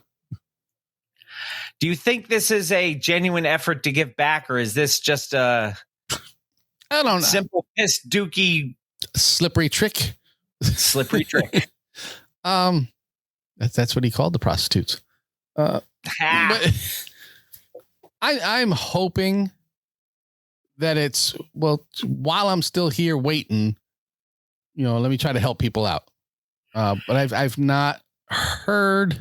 Do you think this is a genuine effort to give back, or is this just a I don't know. Simple piss dookie slippery trick? Slippery trick. That's what he called the prostitutes. But I'm hoping that it's, well, while I'm still here waiting, let me try to help people out. But I've not heard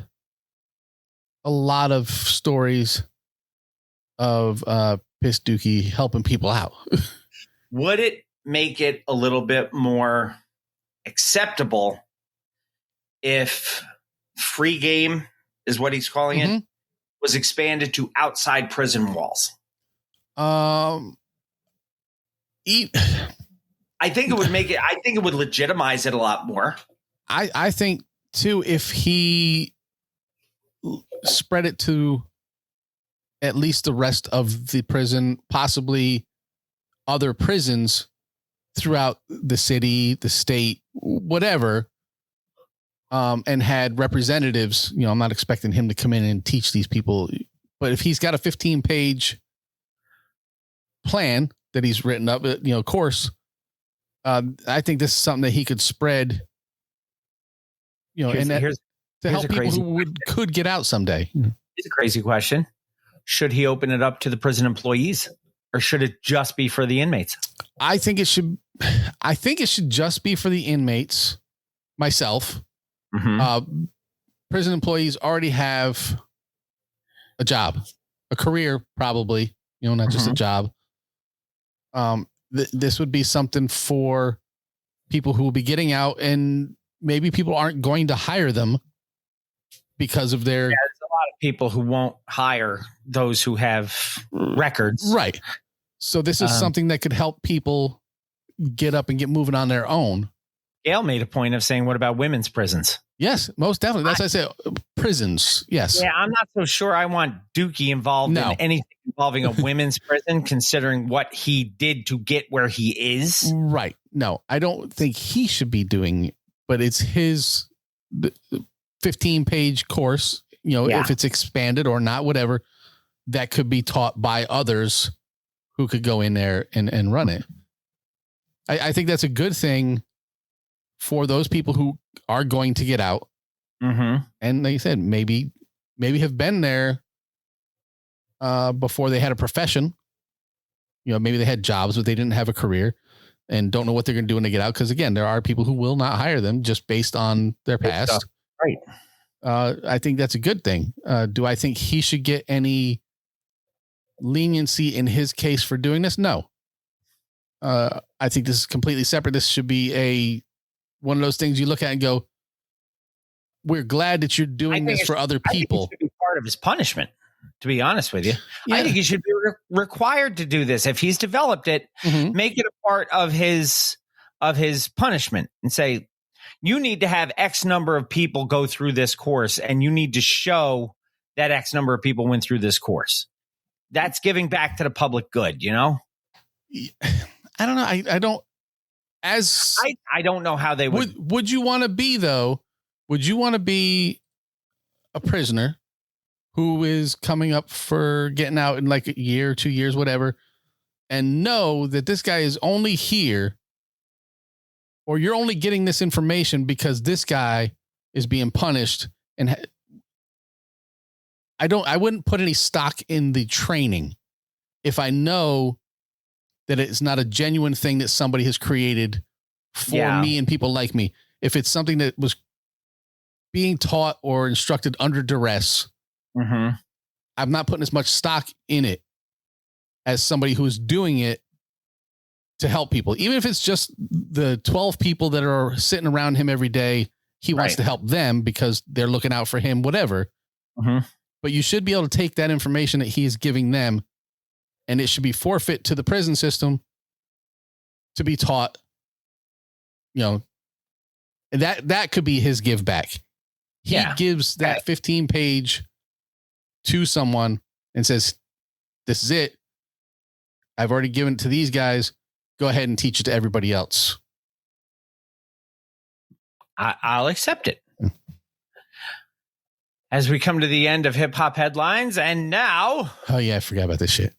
a lot of stories of piss dookie helping people out. Would it make it a little bit more acceptable if free game is what he's calling it was expanded to outside prison walls? I think it would make it. I think it would legitimize it a lot more. I think too, if he spread it to at least the rest of the prison, possibly other prisons throughout the city, the state, whatever, and had representatives. I'm not expecting him to come in and teach these people, but if he's got a 15-page plan that he's written up, course, I think this is something that he could spread, to help people who could get out someday. It's a crazy question. Should he open it up to the prison employees, or should it just be for the inmates? I think it should just be for the inmates. Myself, prison employees already have a job, a career, probably, not just a job. This would be something for people who will be getting out, and maybe people aren't going to hire them because of their. Yeah, there's a lot of people who won't hire those who have records. Right. So this is something that could help people get up and get moving on their own. Gail made a point of saying, what about women's prisons? Yes, most definitely. That's what I said. Prisons. Yes. Yeah, I'm not so sure I want Dookie involved in anything involving a women's prison, considering what he did to get where he is. Right. No, I don't think he should be doing, but it's his 15-page course, if it's expanded or not, whatever, that could be taught by others who could go in there and run it. I think that's a good thing for those people who are going to get out. And like you said, maybe have been there before they had a profession. Maybe they had jobs, but they didn't have a career and don't know what they're going to do when they get out. Because again, there are people who will not hire them just based on their past. Right. I think that's a good thing. Do I think he should get any leniency in his case for doing this? No. I think this is completely separate. This should be one of those things you look at and go, we're glad that you're doing this for other people. I think it should be part of his punishment, to be honest with you. Yeah. I think he should be required to do this. If he's developed it, make it a part of his punishment and say, you need to have X number of people go through this course, and you need to show that X number of people went through this course. That's giving back to the public good, I don't know. I don't. I don't know how they would. Would you want to be, though? Would you want to be a prisoner who is coming up for getting out in like a year, 2 years, whatever, and know that this guy is only here, or you're only getting this information because this guy is being punished? And I wouldn't put any stock in the training if I know that it's not a genuine thing that somebody has created for me and people like me. If it's something that was being taught or instructed under duress, I'm not putting as much stock in it as somebody who's doing it to help people. Even if it's just the 12 people that are sitting around him every day, he wants to help them because they're looking out for him, whatever. Mm-hmm. But you should be able to take that information that he's giving them, and it should be forfeit to the prison system to be taught, that could be his give back. He gives that 15-page to someone and says, this is it. I've already given it to these guys. Go ahead and teach it to everybody else. I'll accept it. As we come to the end of hip hop headlines, and now. Oh, yeah. I forgot about this shit.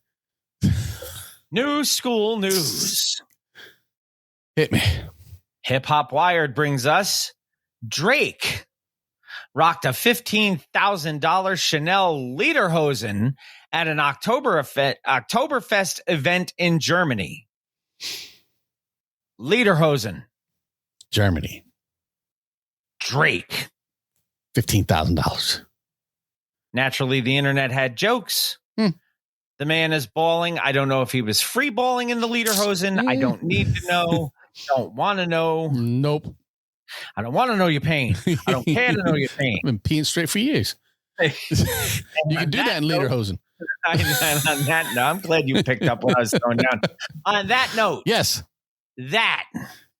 New school news. Hit me. Hip Hop Wired brings us Drake rocked a $15,000 Chanel lederhosen at an Oktoberfest event in Germany. Lederhosen. Germany. Drake. $15,000. Naturally, the internet had jokes. The man is balling. I don't know if he was free balling in the lederhosen. I don't need to know. Don't want to know. Nope. I don't want to know your pain. I don't care to know your pain. I've been peeing straight for years. You can do that in lederhosen. On that note, I'm glad you picked up what I was throwing down. On that note, yes, that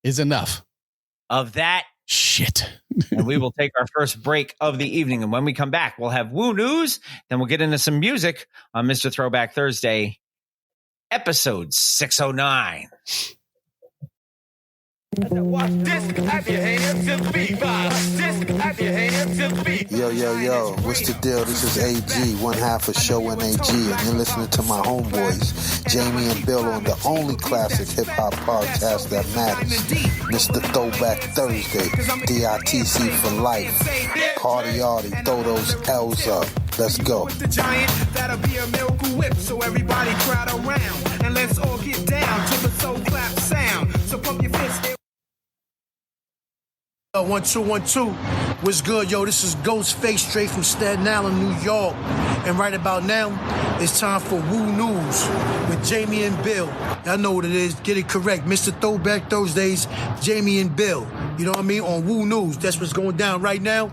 is enough of that shit. And we will take our first break of the evening. And when we come back, we'll have Woo News. Then we'll get into some music on Mr. Throwback Thursday, episode 609. Watch this, clap your hands to the beat. This, clap your hands to the beat. Yo, what's the deal? This is AG, one half of Show NAG, and you're listening to my homeboys, Jamie and Bill, on the only classic hip-hop podcast that matters, Mr. Throwback Thursday, DITC for life. Party, throw those L's up. Let's go. With the giant, that'll be a miracle whip, so everybody crowd around, and let's all get down to the soul clap sound. So pump your fists. 1 2 1 2. What's good, yo? This is Ghostface straight from Staten Island, New York. And right about now, it's time for Woo News with Jamie and Bill. Y'all know what it is. Get it correct. Mr. Throwback Thursdays, Jamie and Bill. You know what I mean? On Woo News. That's what's going down right now.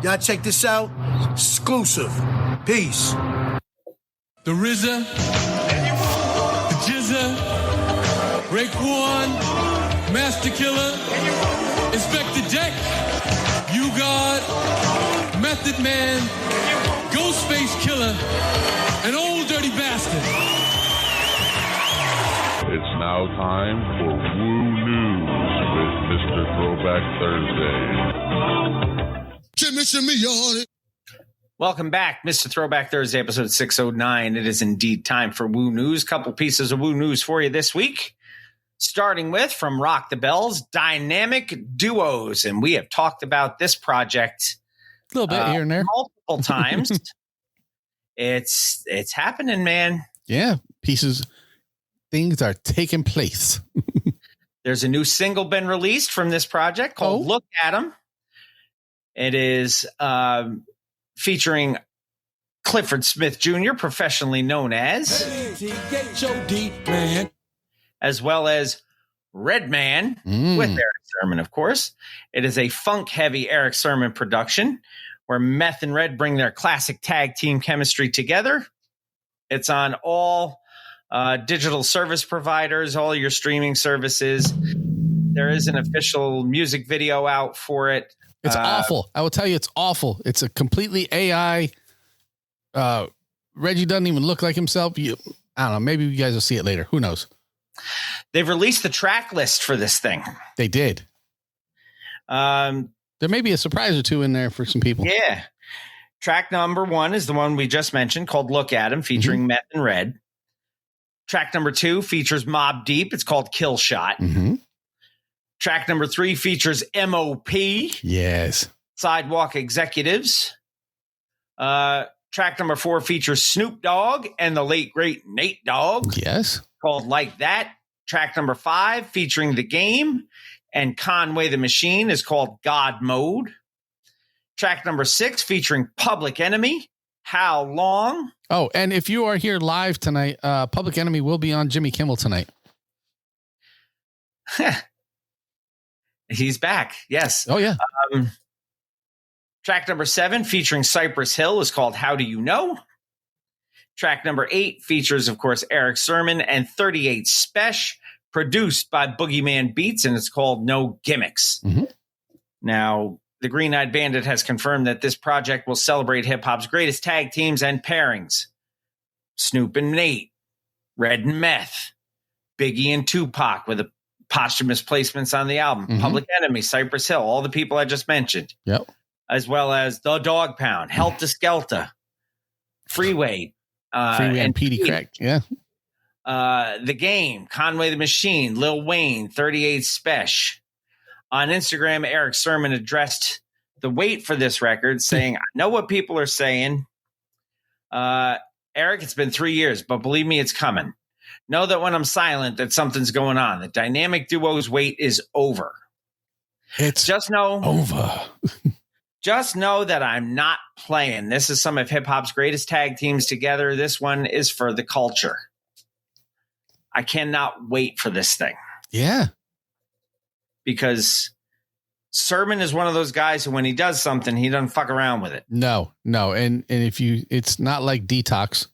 Y'all check this out. Exclusive. Peace. The RZA, the Jizza, Raekwon, Master Killer, Inspector Deck, You God, Method Man, Ghostface Killer, and Old Dirty Bastard. It's now time for Woo News with Mr. Throwback Thursday. Shimmy, y'all. Welcome back, Mr. Throwback Thursday, episode 609. It is indeed time for Woo News. Couple pieces of Woo News for you this week. Starting with, from Rock the Bells, Dynamic Duos. And we have talked about this project a little bit here and there, multiple times. It's happening, man. Yeah, things are taking place. There's a new single been released from this project called Look At 'Em. It is featuring Clifford Smith Jr., professionally known as H-O-D, man. As well as Redman with Eric Sermon, of course. It is a funk-heavy Eric Sermon production where Meth and Red bring their classic tag team chemistry together. It's on all digital service providers, all your streaming services. There is an official music video out for it. It's awful. I will tell you, it's awful. It's a completely AI. Reggie doesn't even look like himself. I don't know. Maybe you guys will see it later. Who knows? They've released the track list for this thing. They did. There may be a surprise or two in there for some people. Yeah. Track number 1 is the one we just mentioned called Look At 'Em, featuring Meth and Red. Track number 2 features Mobb Deep. It's called Kill Shot. Track number 3 features MOP. Yes. Sidewalk Executives. Track number 4 features Snoop Dogg and the late, great Nate Dogg. Yes. Called Like That. Track number 5 featuring The Game and Conway the Machine is called God Mode. Track number 6 featuring Public Enemy, How Long. Oh, and if you are here live tonight, Public Enemy will be on Jimmy Kimmel tonight. He's back. Yes. Oh, yeah. Track number 7 featuring Cypress Hill is called How Do You Know? Track number 8 features, of course, Eric Sermon and 38 Special, produced by Boogeyman Beats, and it's called No Gimmicks. Mm-hmm. Now, the Green Eyed Bandit has confirmed that this project will celebrate hip-hop's greatest tag teams and pairings. Snoop and Nate, Red and Meth, Biggie and Tupac with the posthumous placements on the album, Public Enemy, Cypress Hill, all the people I just mentioned. Yep. As well as The Dog Pound, Helter Skelter, Freeway, and Petey Crack. Yeah. The Game, Conway the Machine, Lil Wayne, 38 Special. On Instagram, Eric Sermon addressed the wait for this record, saying, I know what people are saying. Eric, it's been 3 years, but believe me, it's coming. Know that when I'm silent, that something's going on. The dynamic duo's wait is over. It's just know over. Just know that I'm not playing. This is some of hip-hop's greatest tag teams together. This one is for the culture. I cannot wait for this thing. Yeah. Because Sermon is one of those guys who, when he does something, he doesn't fuck around with it. No. And if you, it's not like Detox,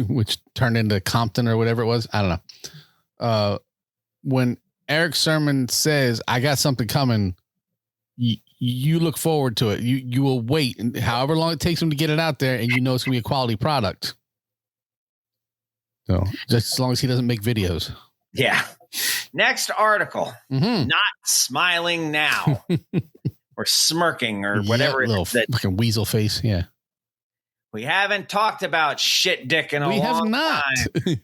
which turned into Compton or whatever it was. I don't know. When Eric Sermon says, I got something coming, you look forward to it. You will wait, and however long it takes him to get it out there, and you know it's gonna be a quality product. So just as long as he doesn't make videos. Yeah. Next article. Not smiling now, or smirking, or whatever it is. That fucking weasel face. Yeah. We haven't talked about shit dick in a long time. We have not.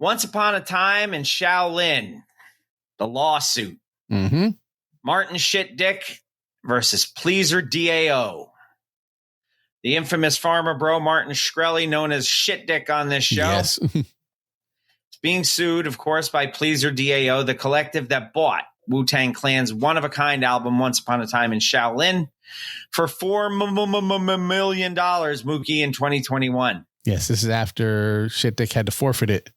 Once upon a time in Shaolin, the lawsuit. Martin Shit Dick versus Pleaser DAO. The infamous farmer bro Martin Shkreli, known as Shit Dick on this show. Yes. It's being sued, of course, by Pleaser DAO, the collective that bought Wu-Tang Clan's one-of-a-kind album Once Upon a Time in Shaolin for $4 million, Mookie, in 2021. Yes, this is after Shit Dick had to forfeit it.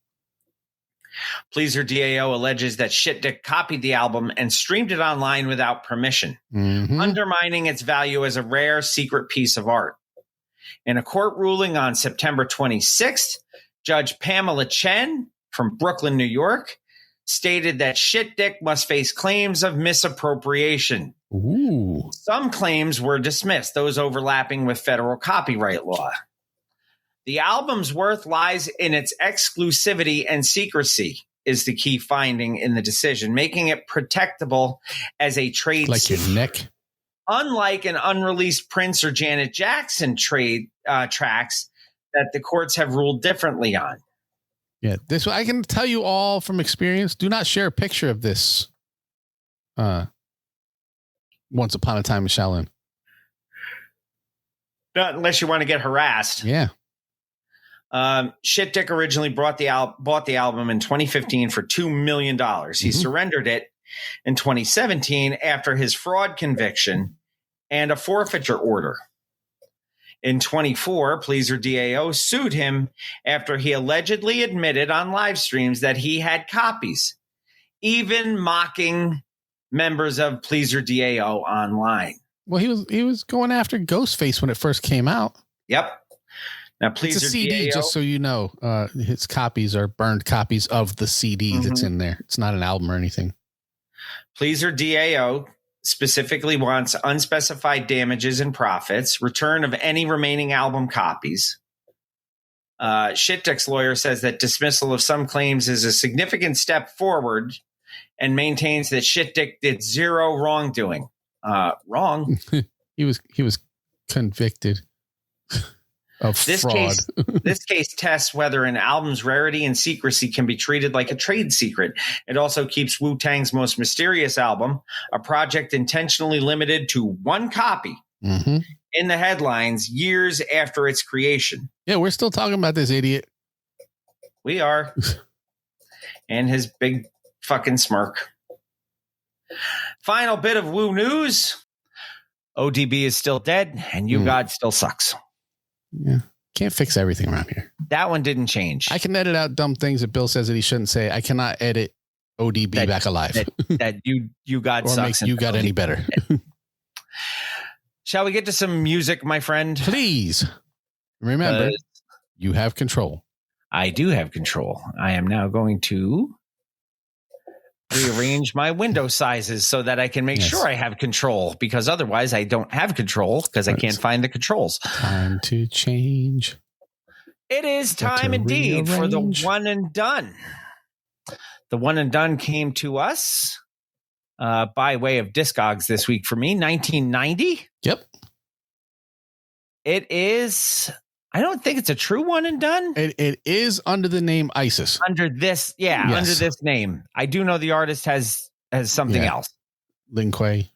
Pleaser DAO alleges that Shit Dick copied the album and streamed it online without permission, undermining its value as a rare, secret piece of art. In a court ruling on September 26th, Judge Pamela Chen from Brooklyn, New York, stated that Shit Dick must face claims of misappropriation. Ooh. Some claims were dismissed, those overlapping with federal copyright law. The album's worth lies in its exclusivity and secrecy, is the key finding in the decision, making it protectable as a trade like secret. Your neck. Unlike an unreleased Prince or Janet Jackson tracks that the courts have ruled differently on. Yeah, this I can tell you all from experience. Do not share a picture of this. Once Upon a Time in Shaolin. Not unless you want to get harassed. Yeah. Shit Dick originally bought the album in 2015 for $2 million. He surrendered it in 2017 after his fraud conviction and a forfeiture order. In 24, Pleaser DAO sued him after he allegedly admitted on live streams that he had copies, even mocking members of Pleaser DAO online. Well, he was going after Ghostface when it first came out. Yep. Now, Pleaser it's a CD, DAO, just so you know, his copies are burned copies of the CD that's in there. It's not an album or anything. Pleaser DAO specifically wants unspecified damages and profits, return of any remaining album copies. Shit Dick's lawyer says that dismissal of some claims is a significant step forward and maintains that Shit Dick did zero wrongdoing. Wrong. He was convicted of fraud. This case tests whether an album's rarity and secrecy can be treated like a trade secret. It also keeps Wu-Tang's most mysterious album, a project intentionally limited to one copy, in the headlines years after its creation. Yeah, we're still talking about this idiot. We are. And his big fucking smirk. Final bit of Wu news. ODB is still dead and You God still sucks. Yeah. Can't fix everything around here. That one didn't change. I can edit out dumb things that Bill says that he shouldn't say. I cannot edit ODB back alive. That you got or sucks. Make you got any better. Shall we get to some music, my friend? Please. Remember, you have control. I do have control. I am now going to rearrange my window sizes so that I can make sure I have control, because otherwise I don't have control because I can't find the controls. Time to change. It is time indeed for the one and done. The one and done came to us by way of Discogs this week for me, 1990. Yep. It is... I don't think it's a true one and done. It is under the name ISIS. Under this, under this name. I do know the artist has something else. Lin Kuei.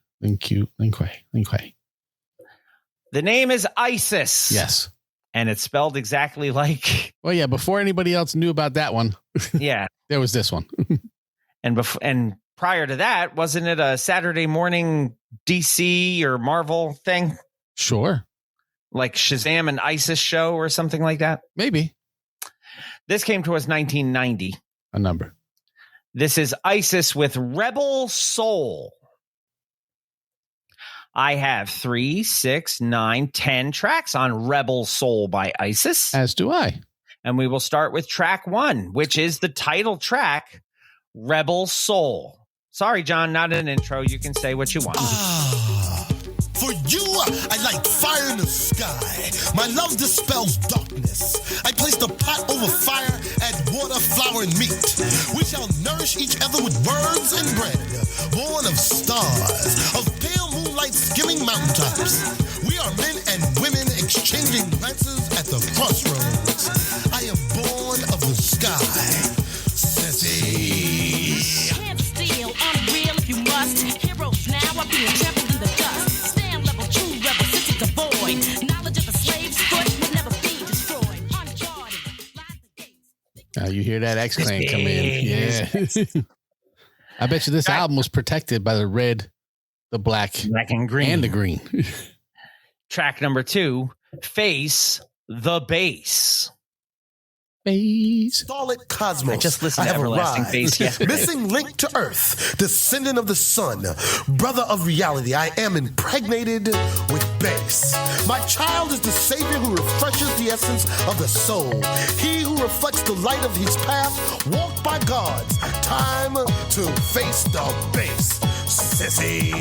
The name is ISIS. Yes. And it's spelled exactly like. Well, yeah, before anybody else knew about that one. Yeah. There was this one. And prior to that, wasn't it a Saturday morning DC or Marvel thing? Sure. Like Shazam and ISIS show or something like that? Maybe. This came to us 1990. A number. This is ISIS with Rebel Soul. I have 3, 6, 9, 10 tracks on Rebel Soul by ISIS. As do I. And we will start with track 1, which is the title track, Rebel Soul. Sorry, John, not an intro. You can say what you want. For you, I light fire in the sky. My love dispels darkness. I place the pot over fire, add water, flour, and meat. We shall nourish each other with words and bread. Born of stars, of pale moonlight skimming mountaintops. We are men and women exchanging glances at the crossroads. I am born of the sky. Sissy. Can't steal, unreal if you must. Heroes now are being trampled in the dust. You hear that X-Clan come in. Yeah. I bet you this album was protected by the red, the black and green. And the green. Track number 2, Face the Bass. Starlit cosmos. I just listened to Everlasting Bass yesterday. Missing link to Earth, descendant of the sun, brother of reality. I am impregnated with bass. My child is the savior who refreshes the essence of the soul. He who reflects the light of his path, walked by God's. Time to face the bass, sissy.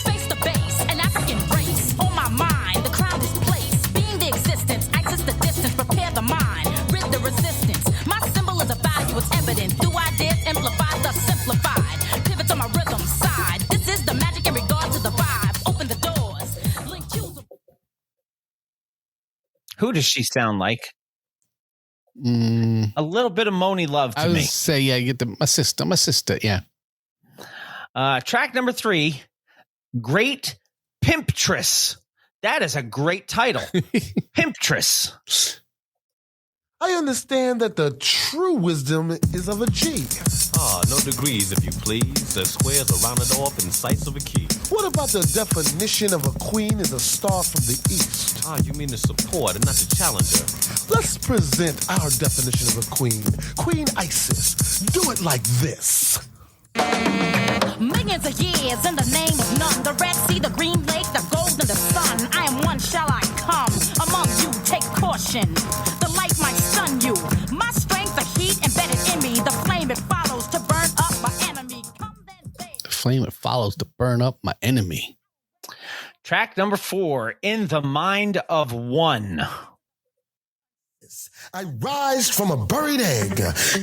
Face the bass, an African race. On my mind, the crown is placed. Being the existence, access the distance, prepare the mind, rid the resistance. My symbol is a value, it's evident. Do I dare amplify the simplified? Pivot to my rhythm side. This is the magic in regard to the vibe. Open the doors. Link to Who does she sound like? A little bit of Moni Love to me. I would say, yeah, you get my sister, yeah. Track number 3, Great Pimptress. That is a great title. Pimptress. I understand that the true wisdom is of a G. No degrees, if you please. The squares are rounded off in sights of a key. What about the definition of a queen is a star from the east? You mean the support and not the challenger. Let's present our definition of a queen. Queen Isis. Do it like this. millions of years in the name of none. The Red Sea, the Green Lake, the gold and the sun. I am one, shall I come among you? Take caution. The light might stun you. My strength, the heat embedded in me. The flame it follows to burn up my enemy. Come then, babe. The flame it follows to burn up my enemy. Track number 4, In the Mind of One. I rise from a buried egg.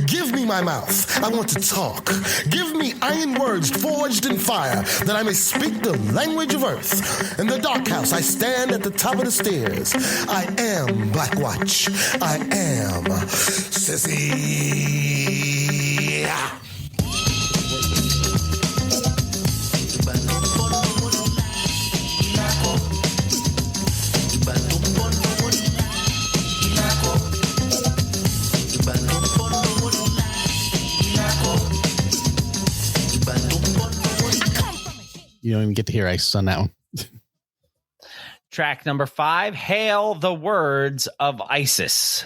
Give me my mouth. I want to talk. Give me iron words forged in fire, that I may speak the language of earth. In the dark house, I stand at the top of the stairs. I am Black Watch. I am Sissy. You don't even get to hear Ice on that one. Track number 5, Hail the Words of ISIS.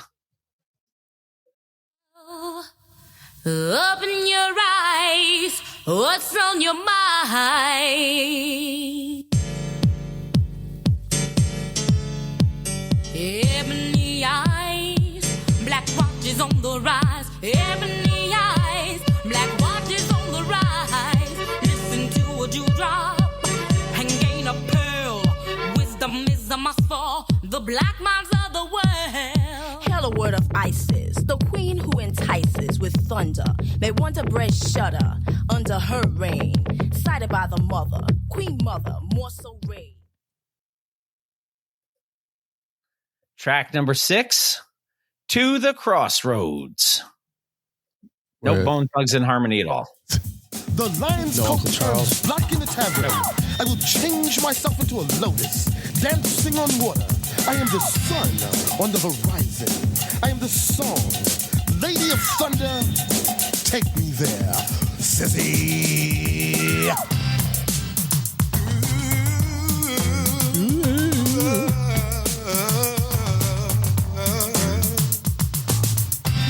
Open your eyes, what's on your mind? Ebony eyes, black watches on the rise. Ebony eyes, black watches on the rise. Listen to a dewdrop and gain a pearl. Wisdom is a must for the black minds of the world. Hail a word of Isis, the queen who entices with thunder. May wonder bread shudder under her reign. Cited by the mother, queen mother, more so rage. Track number 6, To the Crossroads. No Right. Bone Thugs in Harmony at all. The lion's No, coat Uncle Charles. turns black in the tavern. I will change myself into a lotus, dancing on water. I am the sun on the horizon. I am the song, Lady of Thunder. Take me there, sissy.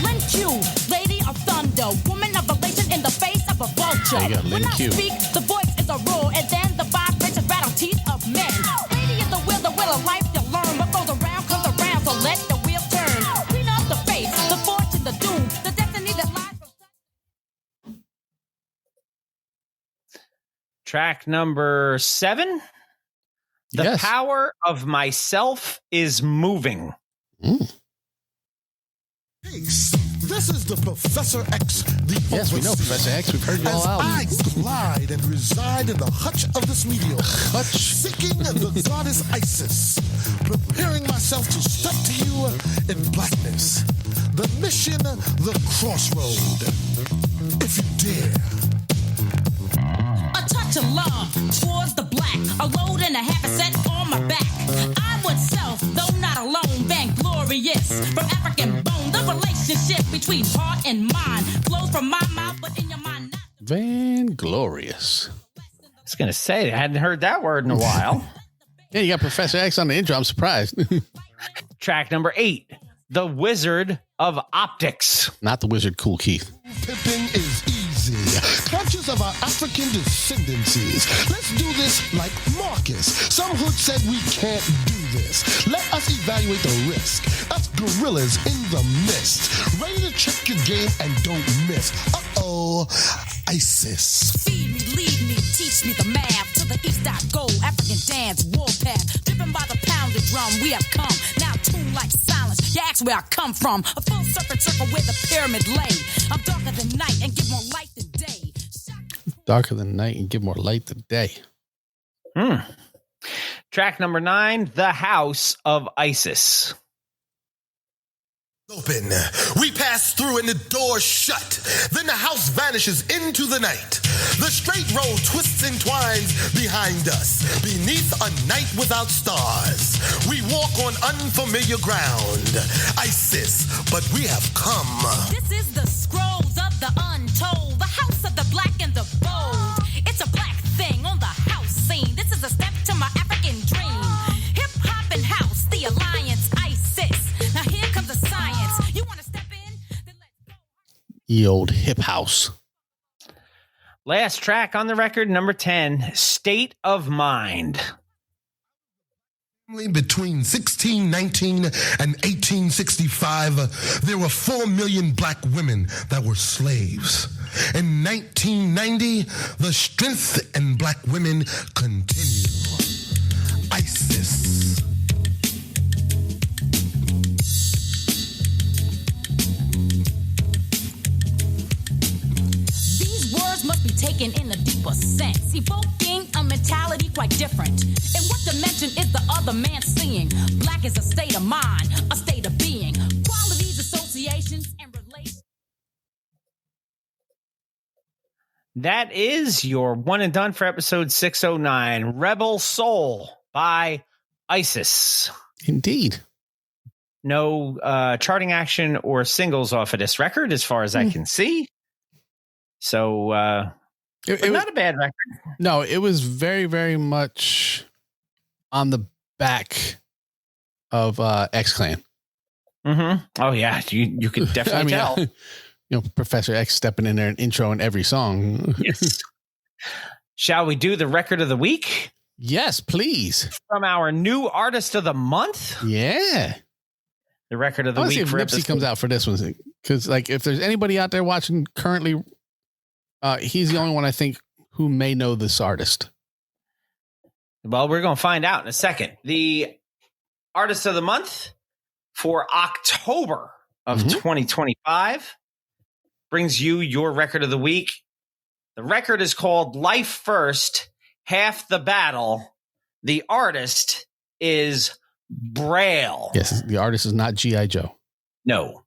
Lin Q, Lady of Thunder, woman of Malaysian in the face of a vulture. There you go, Lin When Q. I speak, the voice is a roar, and then the vibrations rattle teeth of men. Lady is the will of life, you learn. What goes around comes around, so let the wheel turn. Queen of the faith, the fortune, the doom, the destiny that lies from... Track number 7, The Yes. Power of Myself is Moving. This is the Professor X, the Yes, we know overseer. Professor X. We've heard you all As out. I glide and reside in the hutch of this meteor, seeking the goddess Isis, preparing myself to step to you in blackness. The mission, the crossroad. If you dare. A touch of love towards the black, a load and a half a set on my back. I would self, though not alone, vainglorious. From African bone, the relationship between heart and mind flows from my mouth, but in your mind not. Vainglorious. I was going to say, I hadn't heard that word in a while. Yeah, you got Professor X on the intro. I'm surprised. Track number 8, The Wizard of Optics. Not the wizard, Cool Keith. Pimping is easy. Conscious of our African descendancies. Let's do this like Marcus. Some hood said we can't do this. Let us evaluate the risk. Us gorillas in the mist. Ready to check your game and don't miss. Uh-oh. ISIS. Feed me, lead me, teach me the math. To the east I go, African dance, warpath. Driven by the pounded drum, we have come. Now tuned like silence. You ask where I come from. A full serpent circle where the pyramid lay. I'm darker than night and give more light than day. Darker than night and give more light than day. Track number 9, The House of Isis. Open. We pass through and the door shut. Then the house vanishes into the night. The straight road twists and twines behind us. Beneath a night without stars. We walk on unfamiliar ground. ISIS, but we have come. This is the scrolls of the untold. The house of the black and the bold. It's a black thing on the house scene. This is a step to my African dream. Hip hop and house, the alliance, ISIS. Now here comes the science. You want to step in? Then let's go. Ye old hip house. Last track on the record, number 10, State of Mind. Between 1619 and 1865, there were 4 million black women that were slaves. In 1990, the strength in black women continued. ISIS. These words must be taken in a deeper sense, evoking a mentality quite different. In what dimension is the other man seeing? Black is a state of mind, a state of being. Qualities, associations, and relations. That is your one and done for episode 609, Rebel Soul by ISIS. Indeed. No charting action or singles off of this record, as far as I can see. So, It not a bad record. No, it was very, very much on the back of X-Clan. Mm-hmm. Oh, yeah. You could definitely tell. You know, Professor X stepping in there and introing every song. Yes. Shall we do the record of the week? Yes, please. From our new artist of the month? Yeah. The record of the week. See if Nipsey comes out for this one. Because, like, if there's anybody out there watching currently, he's the only one I think who may know this artist. Well, we're going to find out in a second. The artist of the month for October of 2025 brings you your record of the week. The record is called Life First, Half the Battle. The artist is Braille. Yes, the artist is not G.I. Joe. No.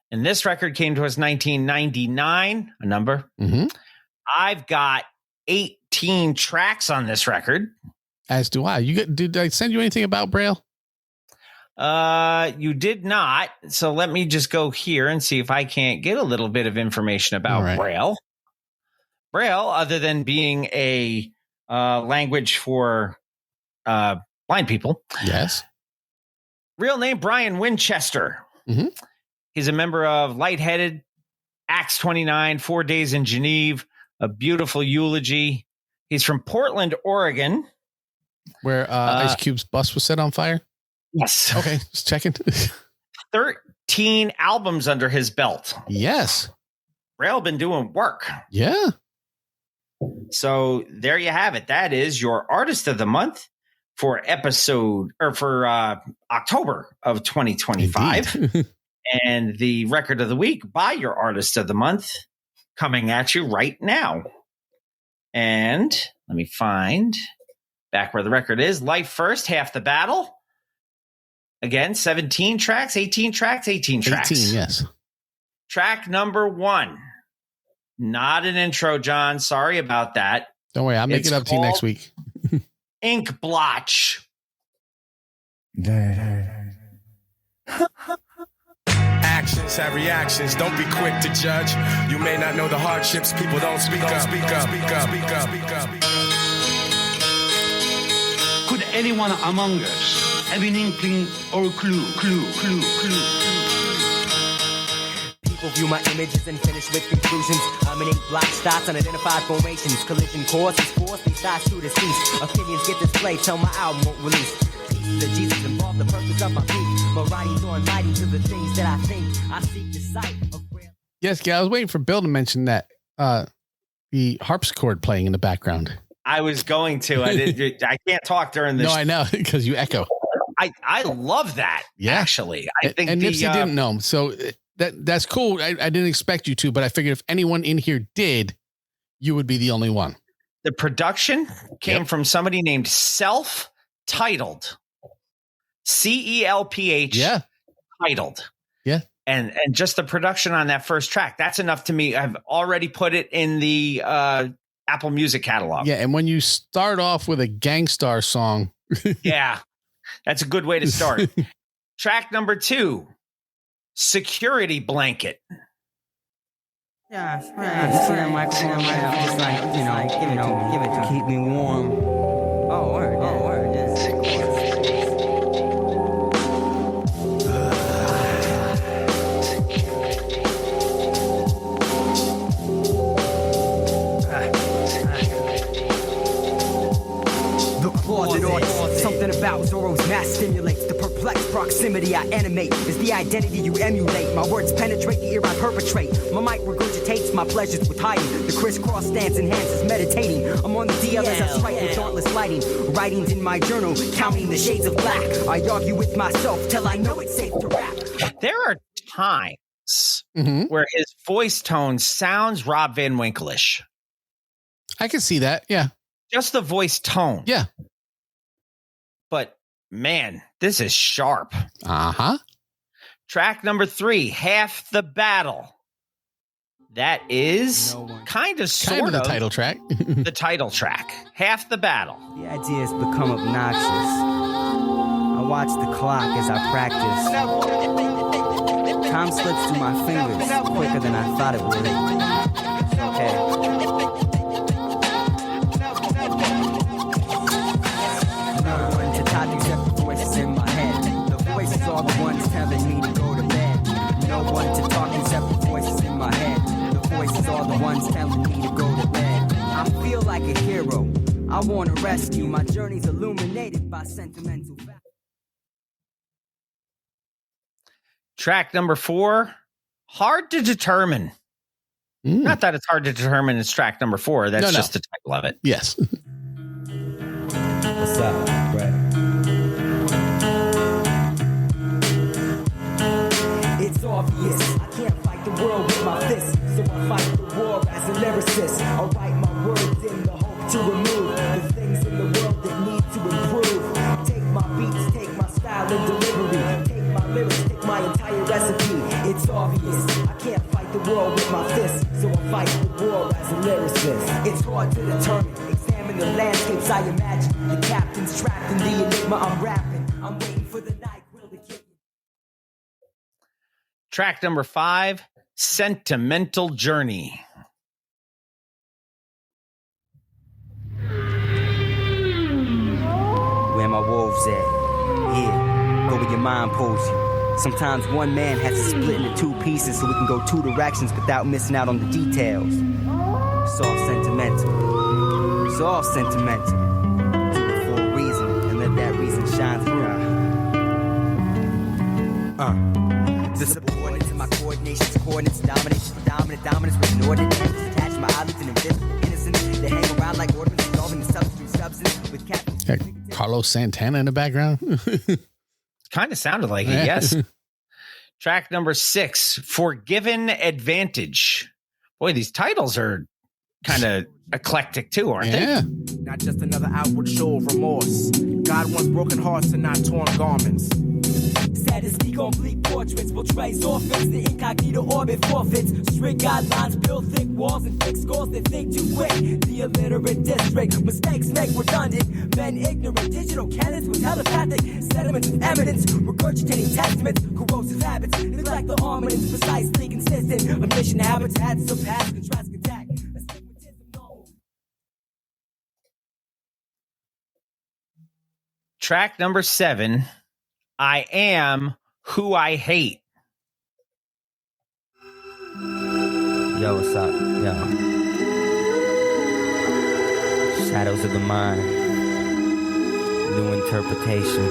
And this record came to us 1999, a number. Mm-hmm. I've got 18 tracks on this record. As do I. Did I send you anything about Braille? You did not. So let me just go here and see if I can't get a little bit of information about Braille. Braille, other than being a language for blind people. Yes. Real name, Brian Winchester. Mm-hmm. He's a member of Lightheaded, Acts 29, 4 Days in Geneva, A Beautiful Eulogy. He's from Portland, Oregon. Where Ice Cube's bus was set on fire? Yes. Okay, just checking. 13 albums under his belt. Yes. Braille been doing work. Yeah. So there you have it. That is your artist of the month for October of 2025. And the record of the week by your artist of the month coming at you right now. And let me find back where the record is. Life First, Half the Battle. Again, 17 tracks, 18 tracks, 18 tracks. 18, yes. Track number 1. Not an intro, John. Sorry about that. Don't worry, I'll make it up to you next week. Ink Blotch. Actions have reactions. Don't be quick to judge. You may not know the hardships. People don't speak up. Speak up. Speak up. Speak up. Speak up. Could anyone among us have an inkling or a clue? People view my images and finish with conclusions. I'm an ink blotch, dots, unidentified formations. Collision courses, force these shots to deceased. Opinions get displayed till my album won't release. The Jesus involved the purpose of my peak. My writings on writing to the things that I think. I seek the sight of real. Yes, I was waiting for Bill to mention that the harpsichord playing in the background. I was going to. I can't talk during this. No, I know, because you echo. I love that, actually. I think Nipsey didn't know, so that's cool. I didn't expect you to, but I figured if anyone in here did, you would be the only one. The production came from somebody named Self-Titled. CELPH. Yeah. Titled. Yeah. And just the production on that first track, that's enough to me. I've already put it in the Apple Music catalog. Yeah, and when you start off with a Gangstar song. Yeah, that's a good way to start. Track number 2, Security Blanket. Yeah, just like, give it to keep me warm. Oh, word, yes. Something about Zorro's mass stimulates the perplexed proximity I animate is the identity you emulate. My words penetrate the ear I perpetrate. My mic regurgitates my pleasures with hiding. The crisscross stands enhances meditating. I'm on the DL as I strike with dauntless lighting. Writings in my journal, counting the shades of black. I argue with myself till I know it's safe to rap. There are times where his voice tone sounds Rob Van Winkle-ish. I can see that, yeah. Just the voice tone. Yeah. But, man, this is sharp. Uh-huh. Track number 3, Half the Battle. That is kind of the title track. The title track. Half the Battle. The idea has become obnoxious. I watch the clock as I practice. Time slips through my fingers quicker than I thought it would. Okay. in my head. The voices are the ones telling me to go to bed. No one to talk except the voices in my head. The voices are the ones telling me to go to bed. I feel like a hero. I want to rescue. My journey's illuminated by sentimental facts. Track number 4, Hard to Determine. Not that it's hard to determine it's track number 4. That's just the title of it. Yes. What's up, Brett? It's obvious. I can't fight the world with my fists, so I fight the war as a lyricist. I write my words in the hope to remove the things in the world that need to improve. Take my beats, take my style and delivery. Take my lyrics, take my entire recipe. It's obvious. I can't fight the world with my fists, so I fight the war as a lyricist. It's hard to determine. Examine the landscapes I imagine. The captain's trapped in the enigma I'm rapping. I'm waiting for the night. Track number 5, Sentimental Journey. Where my wolves at? Here, go where your mind pulls you. Sometimes one man has to split into 2 pieces so we can go 2 directions without missing out on the details. It's all sentimental. It's all sentimental. Do it for a reason and let that reason shine through. Subordinate to my coordinations, coordinates, dominance with inordinate names. Attach my eyelids and invisible innocence. They hang around like ornaments, dissolving in substance with captains. Carlos Santana in the background. Kind of sounded like it, yes. Track number 6, Forgiven Advantage. Boy, these titles are kind of eclectic too, aren't they? Not just another outward show of remorse. God wants broken hearts and not torn garments. Sadisty complete portraits portrays orphans. The incognito orbit forfeits. Strict guidelines build thick walls and thick scores that think too quick. The illiterate district mistakes make redundant. Men ignorant digital cannons with telepathic sediments of evidence. Regurgitating testaments, corrosive habits. Neglect the armaments precisely consistent. Omniscient habitats surpass contrast attack. Track number 7, I Am Who I Hate. Yo, what's up? Yo. Shadows of the mind. New interpretation.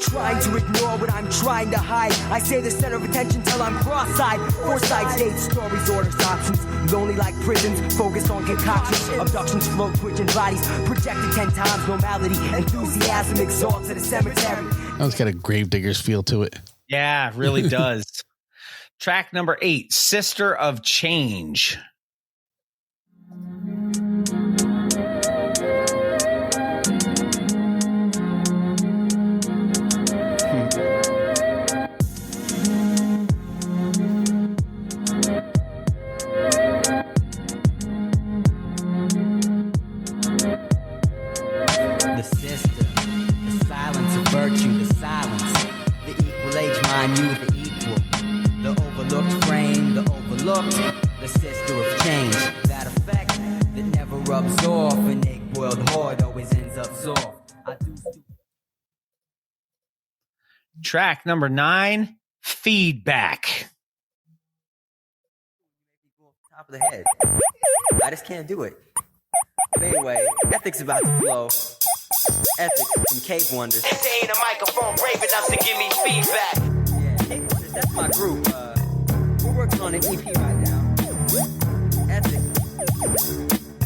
Trying to ignore what I'm trying to hide. I say the center of attention till I'm cross-eyed. Foresight states, stories, orders, options. Lonely like prisons, focused on concoctions. Abductions, float, twitching bodies. Projected 10 times, normality. Enthusiasm exalts at a cemetery. That's got a Gravedigger's feel to it. Yeah, it really does. Track number 8, Sister of Change. The sister of change, that effect that never rubs off. An egg-boiled horde always ends up soft. Track number 9, Feedback. Top of the head. I just can't do it. But anyway, Ethic's about to flow. Ethics from Cave Wonders. This ain't a microphone brave enough to give me feedback. Yeah, Cave Wonders, that's my group. We're working on an EP right now. Ethics.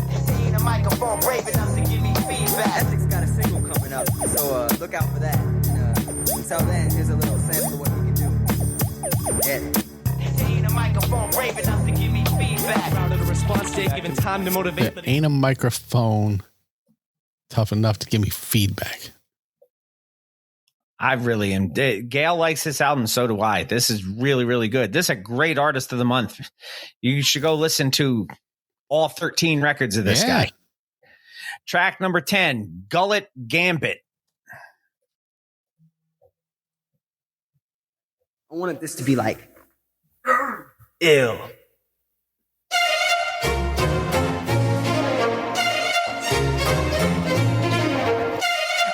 This ain't a microphone brave enough to give me feedback. Ethics got a single coming up, so look out for that. Until then, here's a little sample of what you can do. Yeah. This ain't a microphone brave enough to give me feedback. Round of the response day, given time to motivate. There ain't a microphone tough enough to give me feedback. I really am. Gail likes this album, so do I. This is really, really good. This is a great artist of the month. You should go listen to all 13 records of this guy. Track number 10, Gullet Gambit. I wanted this to be like, ill.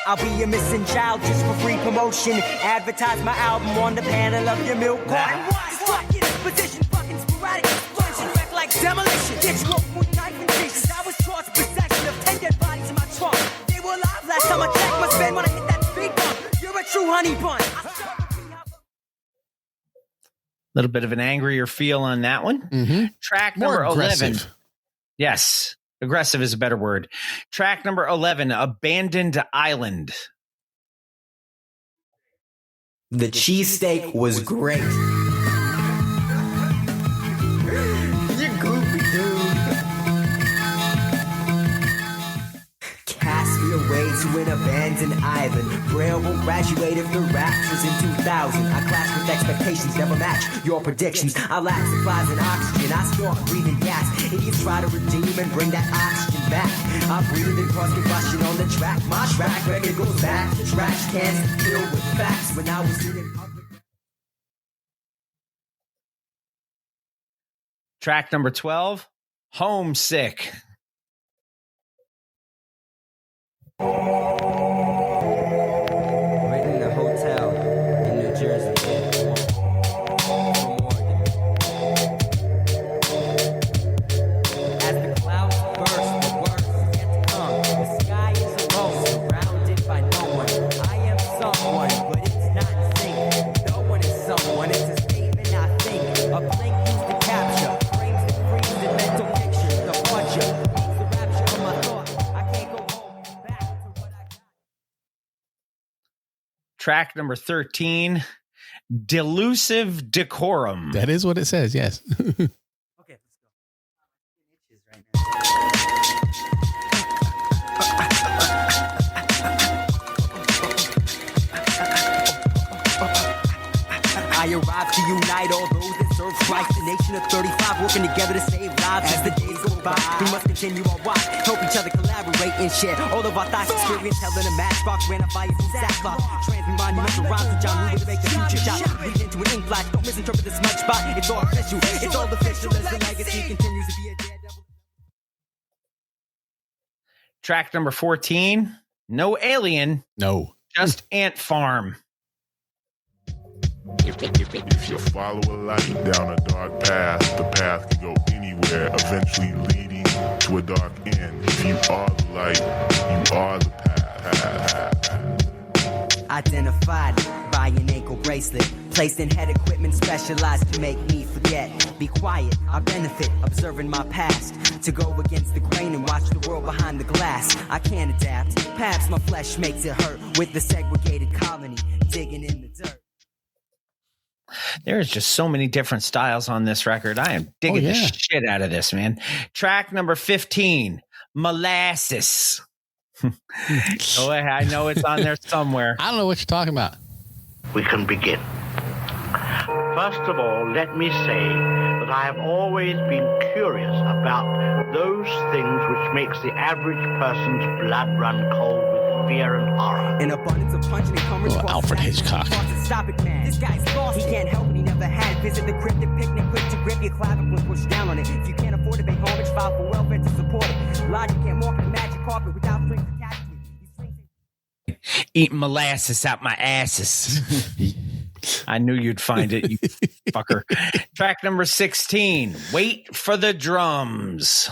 I'll be a missing child just for free promotion. Advertise my album on the panel of your milk carton. Fucking position, fucking sporadic explosion. Wreck like demolition. Get you off with knife and pieces. I was charged possession of 10 dead bodies in my trunk. They were alive last time I checked. Must been when I hit that speed bump. You're a true honey bun. Little bit of an angrier feel on that one. Mm-hmm. Track More number 11. aggressive. Yes. Aggressive is a better word. Track number 11, Abandoned Island. The cheesesteak was great. You're goofy, dude. Cast me away to an abandoned island. Braille will graduate if the rapture's in 2000. I clash with expectations, never match your predictions. I lack supplies and oxygen. I start breathing gas. Idiots try to redeem and bring that oxygen back. I breathe and cause combustion on the track. My track record goes back to trash cans filled with facts. When I was in public. Track number 12, Homesick. Right in the hotel in New Jersey. As the clouds burst, the worst is yet to come. The sky is alone, surrounded by no one. I am someone, but it's not sync. No one is someone, it's a statement I think. A blink used to capture, frames to freeze in mental pictures. The puncher beats the rapture of my thoughts. I can't go home, back to what I got. Track number 13, Delusive Decorum. That is what it says, yes. Okay, let's I arrive to unite all those that serve Christ. The nation of 35 working together to save lives as the days go by. We must continue our watch, help each other collaborate and share all of our thoughts, experience held in a matchbox, ran up fires in sackcloth. Transmit monumental rhymes to John Louis to make the future shot. Lead into an ink flash, don't misinterpret the smudge spot. It's all official, it's all official as the legacy continues to be a daredevil. Track number 14, No Alien, No. Just Ant Farm. If you follow a light down a dark path, the path can go anywhere, eventually leading to a dark end. If you are the light, you are the path. Identified by an ankle bracelet, placed in head equipment specialized to make me forget. Be quiet, I benefit, observing my past. To go against the grain and watch the world behind the glass. I can't adapt, perhaps my flesh makes it hurt. With the segregated colony, digging in the dirt. There's just so many different styles on this record. I am digging the shit out of this, man. Track number 15, Molasses. Oh, I know it's on there somewhere. I don't know what you're talking about. We can begin. First of all, let me say that I have always been curious about those things which makes the average person's blood run cold with fear and horror. An abundance of punching and coverage. Oh, Alfred Hitchcock. Stop it, man. This guy's lost. He can't help it. He never had. Visit the cryptic picnic, quick to grip your clavicle and push down on it. If you can't afford to pay homage, file for welfare to support it. Logic can't walk the magic carpet without strings attached to it. Eating molasses out my asses. I knew you'd find it, you fucker. Track number 16, Wait for the Drums.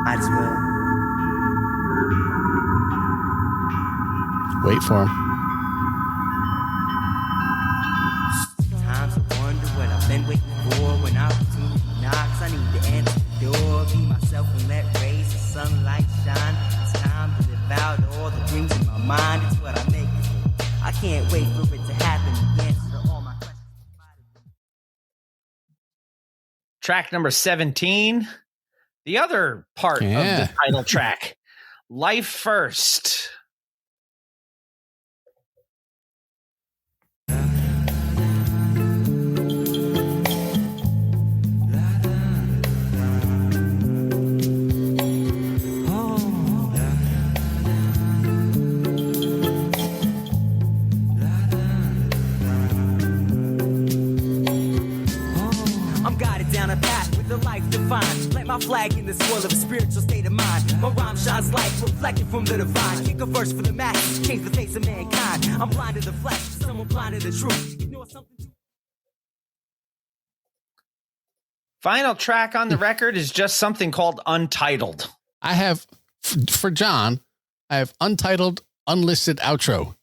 Might as well. Wait for him. Sometimes I wonder what I've been waiting for when opportunity knocks. I need to answer the door, be myself and let rays of sunlight shine. It's time to live out all the dreams in my mind. It's what I make it for. I can't wait for it to happen. The answer to all my questions. Track number 17, the other part of the title track, Life First. define. Plant my flag in the soil of a spiritual state of mind. My rhyme shines light, reflected from the divine. Kick a verse for the masses, change the face of mankind. I'm blind to the flesh, someone blind to the truth. Ignore something. Final track on the record is just something called Untitled. I have, for John, I have Untitled, Unlisted Outro.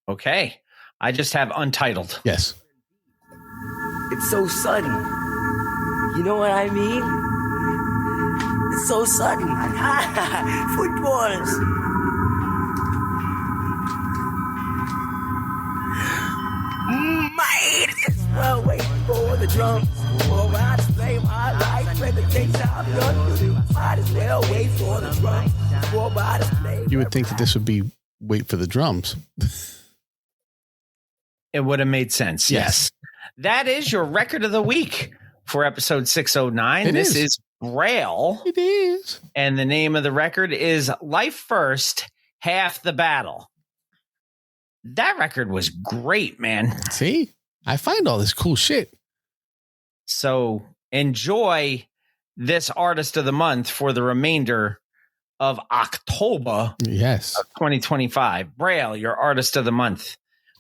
Okay. I just have Untitled. Yes. It's so sudden. You know what I mean? It's so sudden. Footballs. Mate, well, wait for the drums. For I display my life when the things I've done. Might as well wait for the drums. For I display. You would think that this would be wait for the drums. It would have made sense. Yes. That is your record of the week for episode 609. This is Braille. It is. And the name of the record is Life First, Half the Battle. That record was great, man. See, I find all this cool shit. So enjoy this artist of the month for the remainder of October. Yes. Of 2025. Braille, your artist of the month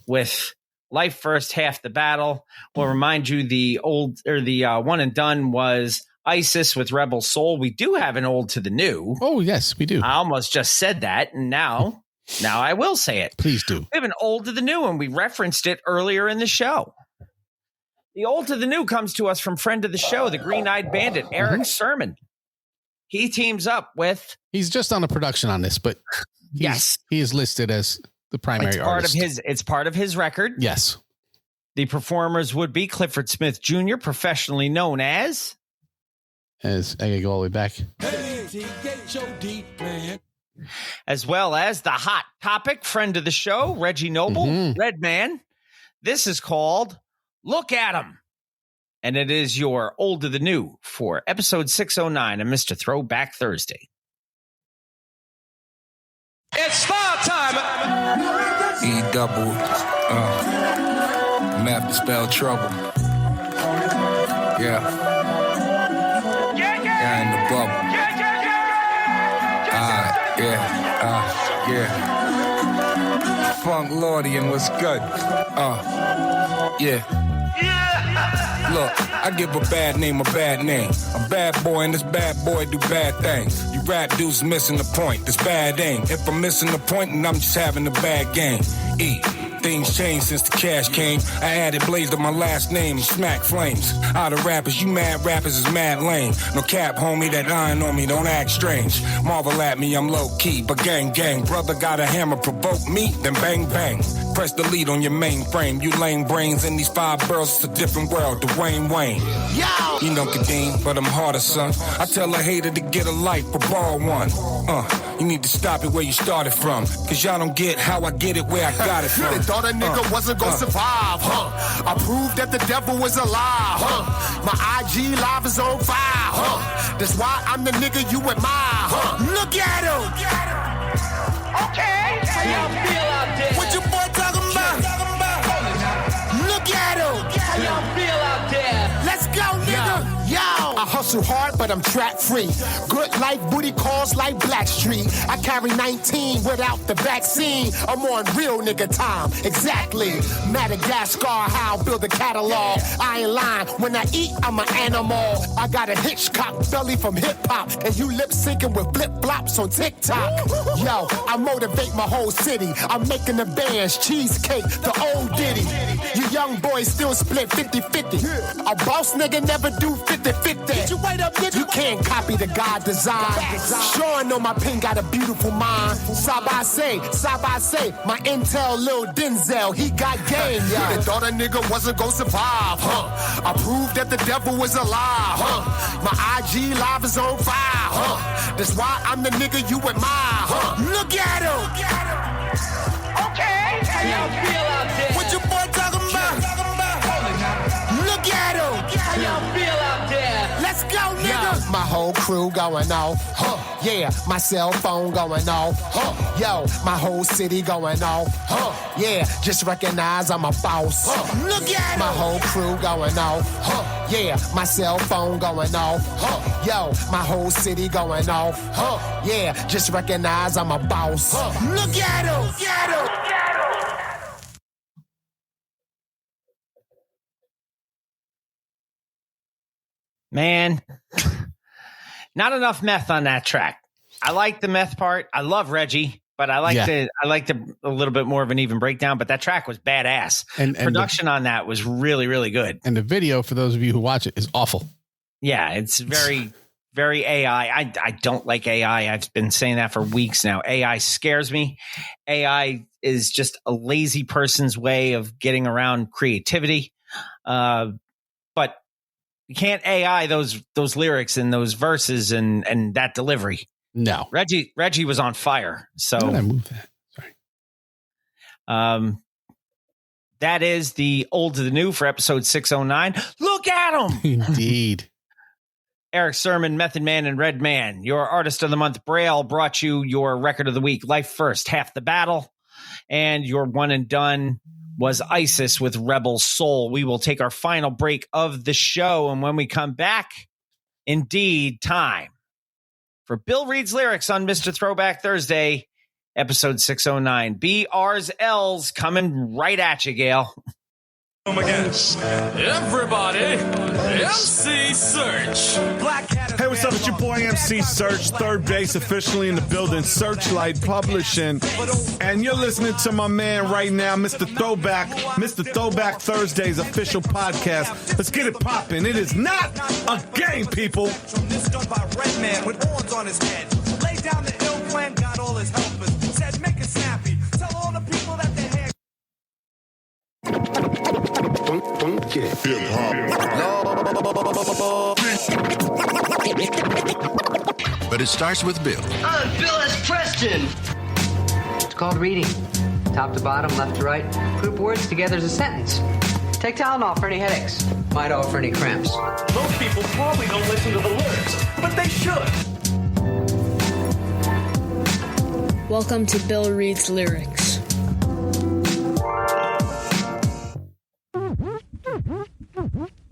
with Life First, Half the Battle. We'll remind you the one and done was ISIS with Rebel Soul. We do have an old to the new. Oh, yes, we do. I almost just said that, and now I will say it. Please do. We have an old to the new, and we referenced it earlier in the show. The old to the new comes to us from friend of the show, the Green-Eyed Bandit, Eric Sermon. He teams up with... He's just on a production on this, but yes, he is listed as the primary artist. It's part of his record. Yes. The performers would be Clifford Smith Jr., professionally known as I gotta go all the way back. As well as the Hot Topic, friend of the show, Reggie Noble, Redman. This is called Look at 'Em. And it is your old to the new for episode 609 of Mr. Throwback Thursday. It's star time. E-double. Math to spell trouble. Yeah. Yeah, in the bubble. Yeah. Funk Lordian, what's good? Yeah. Look, I give a bad name a bad name. A bad boy and this bad boy do bad things. You rap dudes missing the point, this bad aim. If I'm missing the point, then I'm just having a bad game. Things changed since the cash came. I added Blaze to my last name and smack flames. Out of rappers, you mad rappers is mad lame. No cap, homie, that iron on me, don't act strange. Marvel at me, I'm low-key, but gang, brother got a hammer, provoke me, then bang, bang. Press delete on your mainframe. You lame brains in these 5 barrels, it's a different world, Dwayne Wayne. Yo! You know Kadeem, but I'm harder, son. I tell a hater to get a life, but borrow one. You need to stop it where you started from. Cause y'all don't get how I get it where I got it from. They thought a nigga wasn't gonna survive, I proved that the devil was alive, My IG live is on fire, That's why I'm the nigga you admire, Look at him! Okay! How y'all feel out there? What your boy talking about? Look at him! How y'all feel out there? Let's go, nigga! Yo! I hustle hard, but I'm trap free. Good life, booty calls like Blackstreet. I carry 19 without the vaccine. I'm on real nigga time, exactly. Madagascar, how I build a catalog. I ain't lying, when I eat, I'm an animal. I got a Hitchcock belly from hip-hop, and you lip-syncing with flip-flops on TikTok. Yo, I motivate my whole city. I'm making the bands, cheesecake, the old Diddy. You young boys still split 50-50. A boss nigga never do 50-50. You wait up, nigga. You can't copy the God design. Sure, I know my pen got a beautiful mind. Side by side, my intel, Lil Denzel, he got game, yo. They thought a nigga wasn't gonna survive, I proved that the devil was alive, My IG live is on fire, That's why I'm the nigga you admire, Look at him! Okay! How y'all feel out there? What your boy talking about? Look at him! How y'all feel out there? Let's go, nigga! My whole crew going off, Yeah, my cell phone going off. Yo, my whole city going off. Yeah, just recognize I'm a boss. Look at my whole crew going off. Yeah, my cell phone going off. Yo, my whole city going off. Yeah, just recognize I'm a boss. Look at him. Look at him. Man, not enough meth on that track. I like the meth part. I love Reggie, but I like a little bit more of an even breakdown. But that track was badass. And production on that was really, really good. And the video, for those of you who watch it, is awful. Yeah, it's very, very AI. I don't like AI. I've been saying that for weeks now. AI scares me. AI is just a lazy person's way of getting around creativity. But you can't AI those lyrics and those verses and that delivery. No. Reggie was on fire. So how did I move that? Sorry. That is the old to the new for episode 609. Look at him. Indeed. Eric Sermon, Method Man, and Red Man. Your Artist of the Month, Braille, brought you your Record of the Week, Life First, Half the Battle. And your one and done was ISIS with Rebel Soul. We will take our final break of the show. And when we come back, indeed, time for Bill Reed's lyrics on Mr. Throwback Thursday, episode 609. BR's L's coming right at you, Gail. Everybody, MC Search. Hey, what's up? It's your boy MC Search, third base officially in the building, Searchlight Publishing. And you're listening to my man right now, Mr. Throwback Thursday's official podcast. Let's get it popping. It is not a game, people. This done by Red Man with horns on his head. Lay down the ill plan, got all his helpers. Said make it snappy. Tell all the people that they had. But it starts with Bill. I'm Bill S. Preston. It's called reading. Top to bottom, left to right. Group words together as a sentence. Take Tylenol for any headaches. Midol for any cramps. Most people probably don't listen to the lyrics, but they should. Welcome to Bill Reed's Lyrics.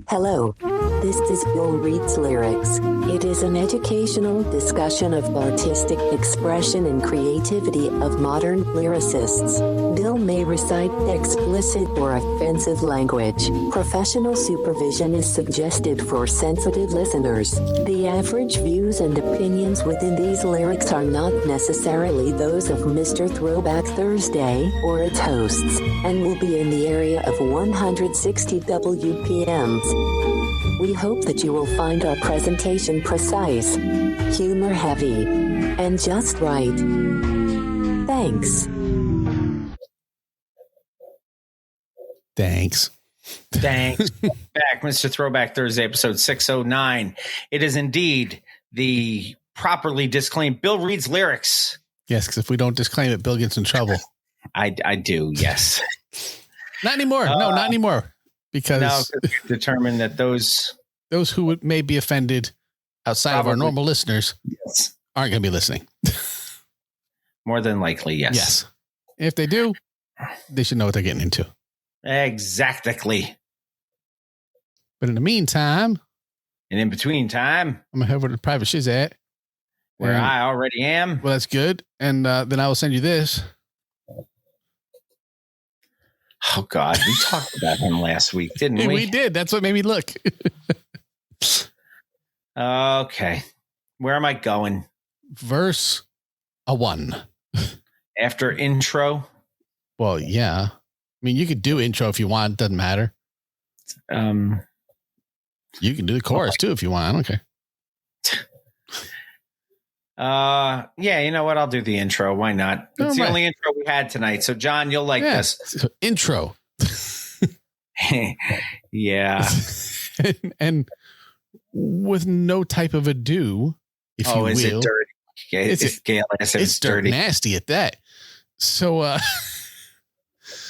Hello. This is Bill Reed's Lyrics. It is an educational discussion of artistic expression and creativity of modern lyricists. Bill may recite explicit or offensive language. Professional supervision is suggested for sensitive listeners. The average views and opinions within these lyrics are not necessarily those of Mr. Throwback Thursday or its hosts, and will be in the area of 160 WPMs. We hope that you will find our presentation precise, humor heavy, and just right. Thanks. Thanks. Back, Mr. Throwback Thursday, episode 609. It is indeed the properly disclaimed Bill Reed's lyrics. Yes, because if we don't disclaim it, Bill gets in trouble. I do, yes. Not anymore. No, not anymore. Because determined that those who may be offended outside of our normal listeners aren't going to be listening. More than likely, yes. Yes. If they do, they should know what they're getting into. Exactly. But in the meantime, and in between time, I'm going to head over to the private shiz at where I already am. Well, that's good. And then I will send you this. Oh, God. We talked about him last week, didn't we? We did. That's what made me look. Okay. Where am I going? Verse 1. After intro? Well, yeah. I mean, you could do intro if you want. It doesn't matter. You can do the chorus, too, if you want. I don't care. Yeah, you know what? I'll do the intro. Why not? It's the only intro we had tonight. So, John, you'll like this. So, intro. Yeah. and with no type of ado, if you will. Is it dirty? Yeah, it's dirty. Nasty at that. So,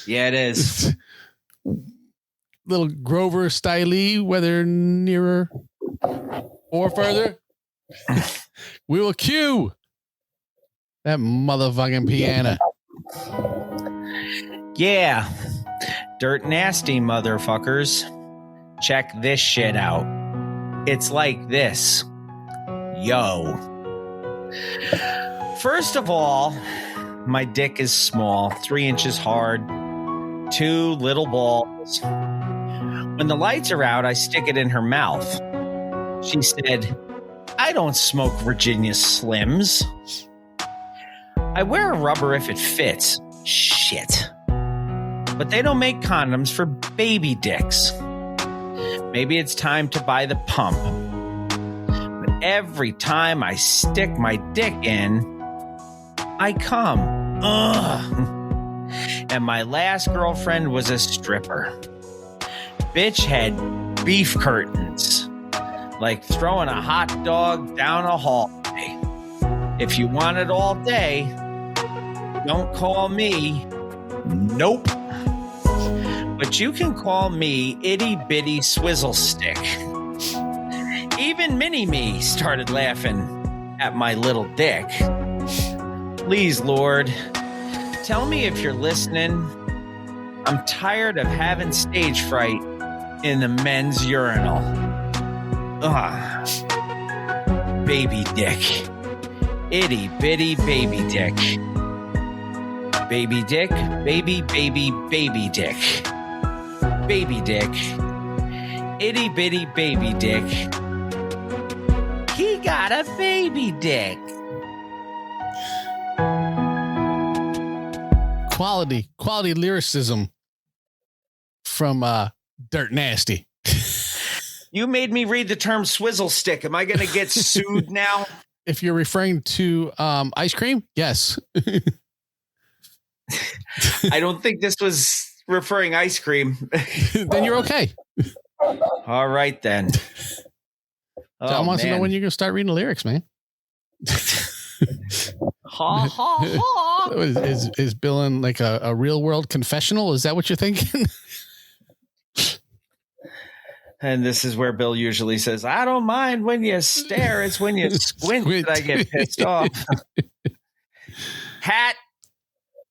yeah, it is. Little Grover style-y, whether nearer or further. We will cue that motherfucking piano. Yeah. Dirt nasty motherfuckers. Check this shit out. It's like this. Yo. First of all, my dick is small, 3 inches hard, 2 little balls. When the lights are out, I stick it in her mouth. She said, I don't smoke Virginia Slims. I wear a rubber if it fits. Shit. But they don't make condoms for baby dicks. Maybe it's time to buy the pump. But every time I stick my dick in, I come. Ugh. And my last girlfriend was a stripper. Bitch had beef curtains. Like throwing a hot dog down a hallway. If you want it all day, don't call me. Nope. But you can call me Itty Bitty Swizzle Stick. Even Mini-Me started laughing at my little dick. Please, Lord, tell me if you're listening. I'm tired of having stage fright in the men's urinal. Ugh. Baby dick. Itty bitty baby dick. Baby dick, baby dick. Baby dick. Itty bitty baby dick. He got a baby dick. Quality lyricism from Dirt Nasty. You made me read the term swizzle stick. Am I going to get sued now? If you're referring to ice cream, yes. I don't think this was referring ice cream. Then you're okay. All right, then. John wants to know when you're going to start reading the lyrics, man. Ha, ha, ha. Is Bill in like a real world confessional? Is that what you're thinking? And this is where Bill usually says, I don't mind when you stare. It's when you squint that I get pissed off. Hat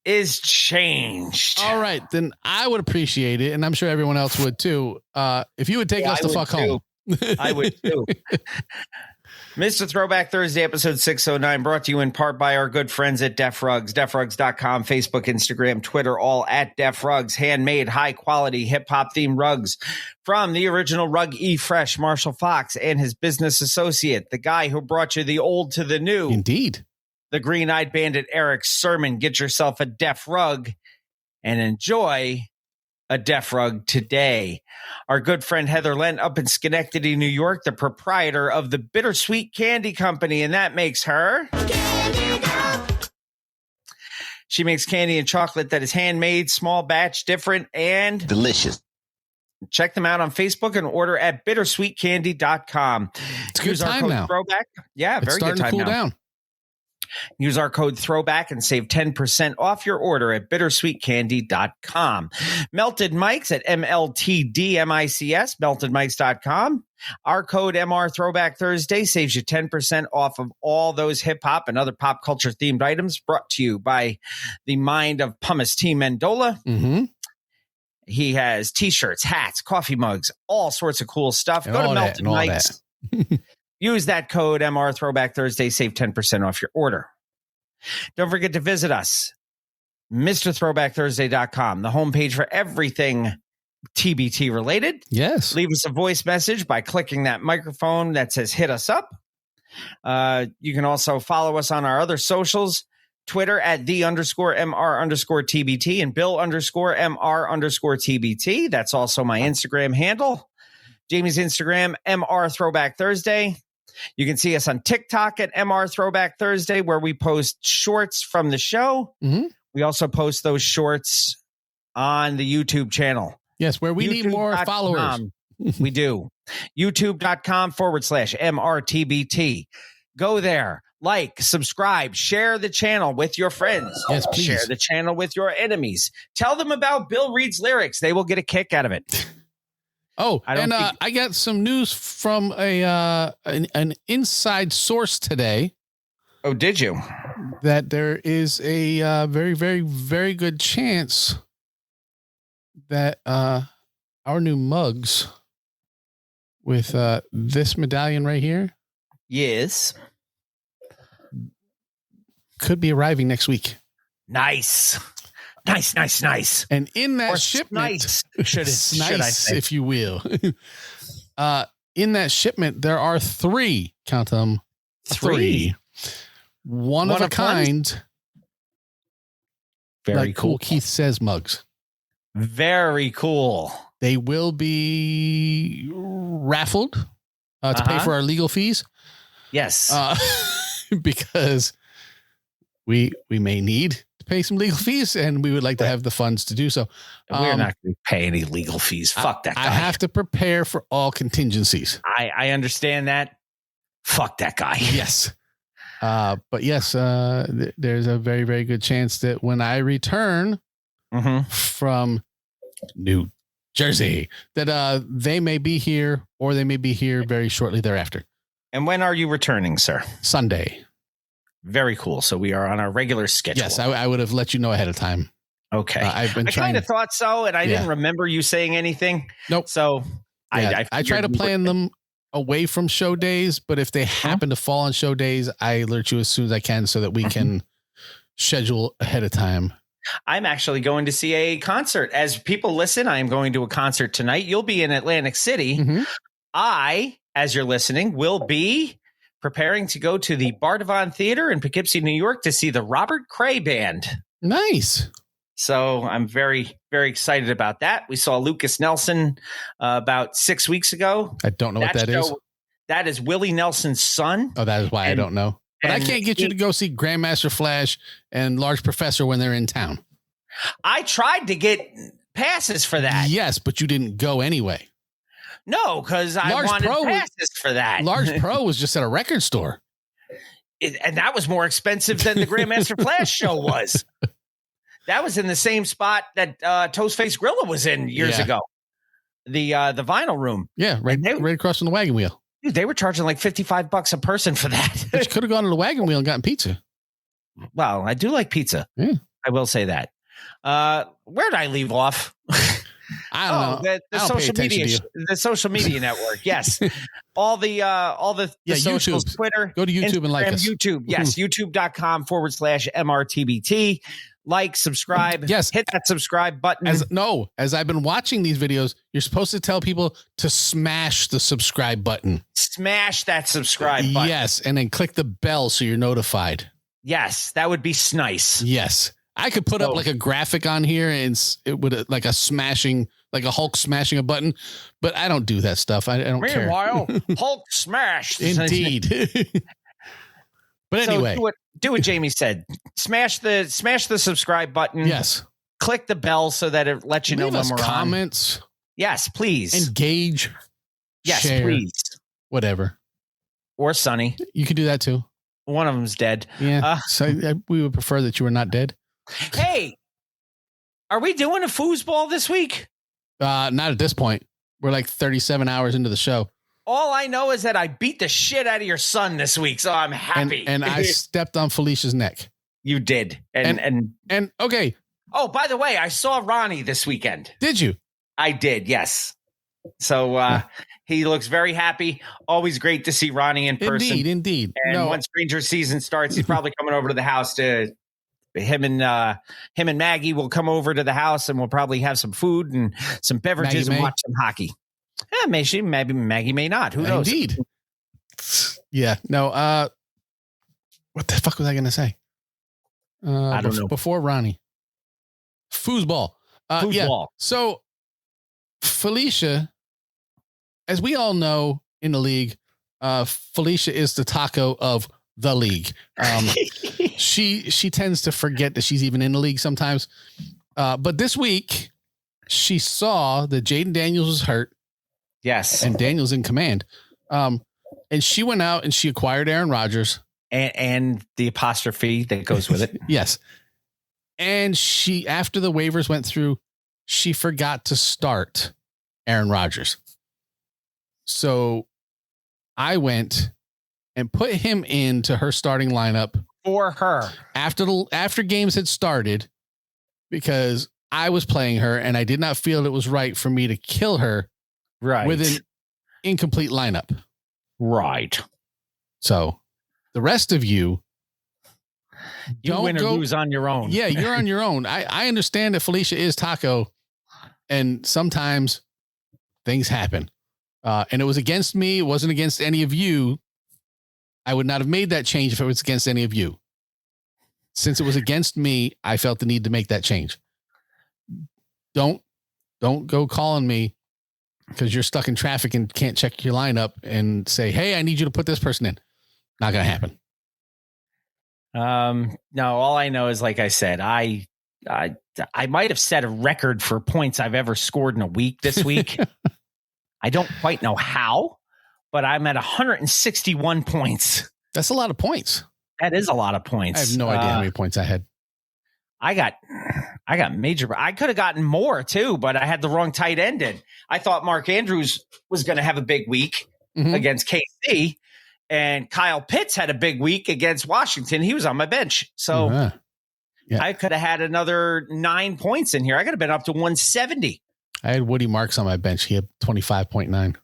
is changed. All right, then I would appreciate it, and I'm sure everyone else would too, if you would take us to fuck home. I would too. Mr. Throwback Thursday, episode 609, brought to you in part by our good friends at Def Rugs. DefRugs.com, Facebook, Instagram, Twitter, all at Def Rugs. Handmade, high-quality, hip-hop themed rugs from the original Rug E-Fresh, Marshall Fox, and his business associate, the guy who brought you the old to the new. Indeed. The green-eyed bandit, Eric Sermon. Get yourself a Def Rug and enjoy a Def Rug today. Our good friend Heather Lent up in Schenectady, New York, the proprietor of the Bittersweet Candy Company, and that makes her... She makes candy and chocolate that is handmade, small batch, different, and... delicious. Check them out on Facebook and order at bittersweetcandy.com. It's a good time now. Throwback. Yeah, it's very good time to cool now. Down. Use our code Throwback and save 10% off your order at bittersweetcandy.com. Melted Mics at MLTDMICS, meltedmics.com. Our code MR Throwback Thursday saves you 10% off of all those hip hop and other pop culture themed items, brought to you by the mind of Pumice T. Mendola. Mm-hmm. He has t-shirts, hats, coffee mugs, all sorts of cool stuff. Go to Melted Mics. Use that code MR Throwback Thursday, save 10% off your order. Don't forget to visit us, MrThrowbackThursday.com, the homepage for everything TBT related. Yes. Leave us a voice message by clicking that microphone that says hit us up. You can also follow us on our other socials, Twitter at @the_MR_TBT and Bill_MR_TBT. That's also my Instagram handle. Jamie's Instagram, MR Throwback Thursday. You can see us on TikTok at MR Throwback Thursday, where we post shorts from the show. Mm-hmm. We also post those shorts on the YouTube channel. Yes, where we need more followers. We do. YouTube.com/MRTBT. Go there, like, subscribe, share the channel with your friends. Yes, please. Share the channel with your enemies. Tell them about Bill Reed's lyrics. They will get a kick out of it. Oh, I got some news from an inside source today. Oh, did you? That there is a very, very, very good chance that our new mugs with this medallion right here. Yes. Could be arriving next week. Nice. And in that shipment, should I say, if you will, in that shipment, there are 3, count them, 3. One of a kind. Very cool. Keith Says mugs. Very cool. They will be raffled to pay for our legal fees. Yes. Because we may need to pay some legal fees, and we would like to have the funds to do so. We're not going to pay any legal fees. Fuck that guy. I have to prepare for all contingencies. I understand that. Fuck that guy. Yes. But yes, there's a very, very good chance that when I return from New Jersey, that they may be here, or they may be here very shortly thereafter. And when are you returning, sir? Sunday. Very cool. So we are on our regular schedule. Yes, I would have let you know ahead of time. Okay. I kind of thought so, and I didn't remember you saying anything. Nope. So I try to plan them away from show days, but if they happen to fall on show days, I alert you as soon as I can so that we can schedule ahead of time. I'm actually going to see a concert. As people listen, I am going to a concert tonight. You'll be in Atlantic City. I, as you're listening, will be preparing to go to the Bardavon Theater in Poughkeepsie, New York to see the Robert Cray Band. Nice. So I'm very, very excited about that. We saw Lucas Nelson about 6 weeks ago. I don't know what that is. That is Willie Nelson's son. Oh, that is why I don't know. But I can't get you to go see Grandmaster Flash and Large Professor when they're in town. I tried to get passes for that. Yes, but you didn't go anyway. No, because I wanted passes for that. Large Pro was just at a record store. And that was more expensive than the Grandmaster Flash show was. That was in the same spot that Toastface Gorilla was in years ago. The vinyl room. Yeah, right across from the Wagon Wheel. Dude, they were charging like $55 a person for that. But you could have gone to the Wagon Wheel and gotten pizza. Well, I do like pizza. Yeah. I will say that. Where did I leave off? I don't know. The social media network. Yes. all the socials, YouTube. Twitter. Go to YouTube Instagram, and like us. YouTube. Yes. YouTube.com/MRTBT. Like, subscribe. Yes. Hit that subscribe button. As I've been watching these videos, you're supposed to tell people to smash the subscribe button. Smash that subscribe button. Yes. And then click the bell so you're notified. Yes. That would be nice. Yes. I could put up like a graphic on here and it would like a Hulk smashing a button, but I don't do that stuff. I don't care. Meanwhile, Hulk smashed. Indeed. But anyway, do what Jamie said. Smash the subscribe button. Yes. Click the bell so that it lets you know when we're comments. On. Yes, please. Engage. Yes, share, please. Whatever. Or Sonny. You could do that too. One of them's dead. Yeah. So we would prefer that you were not dead. Hey, are we doing a foosball this week? Not at this point. We're like 37 hours into the show. All I know is that I beat the shit out of your son this week, so I'm happy. And I stepped on Felicia's neck. You did. And okay. Oh, by the way, I saw Ronnie this weekend. Did you? I did, yes. So he looks very happy. Always great to see Ronnie in person. Indeed. And once Ranger season starts, he's probably coming over to the house to him and Maggie will come over to the house and we'll probably have some food and some beverages and watch some hockey. Yeah, maybe Maggie may not. Who knows? Indeed. Yeah. No. What the fuck was I going to say? I don't know. Before Ronnie. Foosball. Yeah. So Felicia, as we all know in the league, Felicia is the taco of the league. She tends to forget that she's even in the league sometimes. But this week she saw that Jaden Daniels was hurt. Yes. And Daniels in command. And she went out and she acquired Aaron Rodgers. And the apostrophe that goes with it. Yes. And she, after the waivers went through, she forgot to start Aaron Rodgers. So I went and put him into her starting lineup for her after games had started, because I was playing her and I did not feel it was right for me to kill her with an incomplete lineup. Right. So the rest of you don't win or lose on your own. Yeah, you're on your own. I understand that Felicia is Taco, and sometimes things happen. And it was against me. It wasn't against any of you. I would not have made that change if it was against any of you. Since it was against me, I felt the need to make that change. Don't go calling me because you're stuck in traffic and can't check your lineup and say, hey, I need you to put this person in. Not going to happen. No, all I know is, like I said, I might have set a record for points I've ever scored in a week this week. I don't quite know how, but I'm at 161 points. That's a lot of points. That is a lot of points. I have no idea how many points I had. I got major. I could have gotten more too, but I had the wrong tight end in. I thought Mark Andrews was going to have a big week against KC, and Kyle Pitts had a big week against Washington. He was on my bench. So I could have had another 9 points in here. I could have been up to 170. I had Woody Marks on my bench. He had 25.9.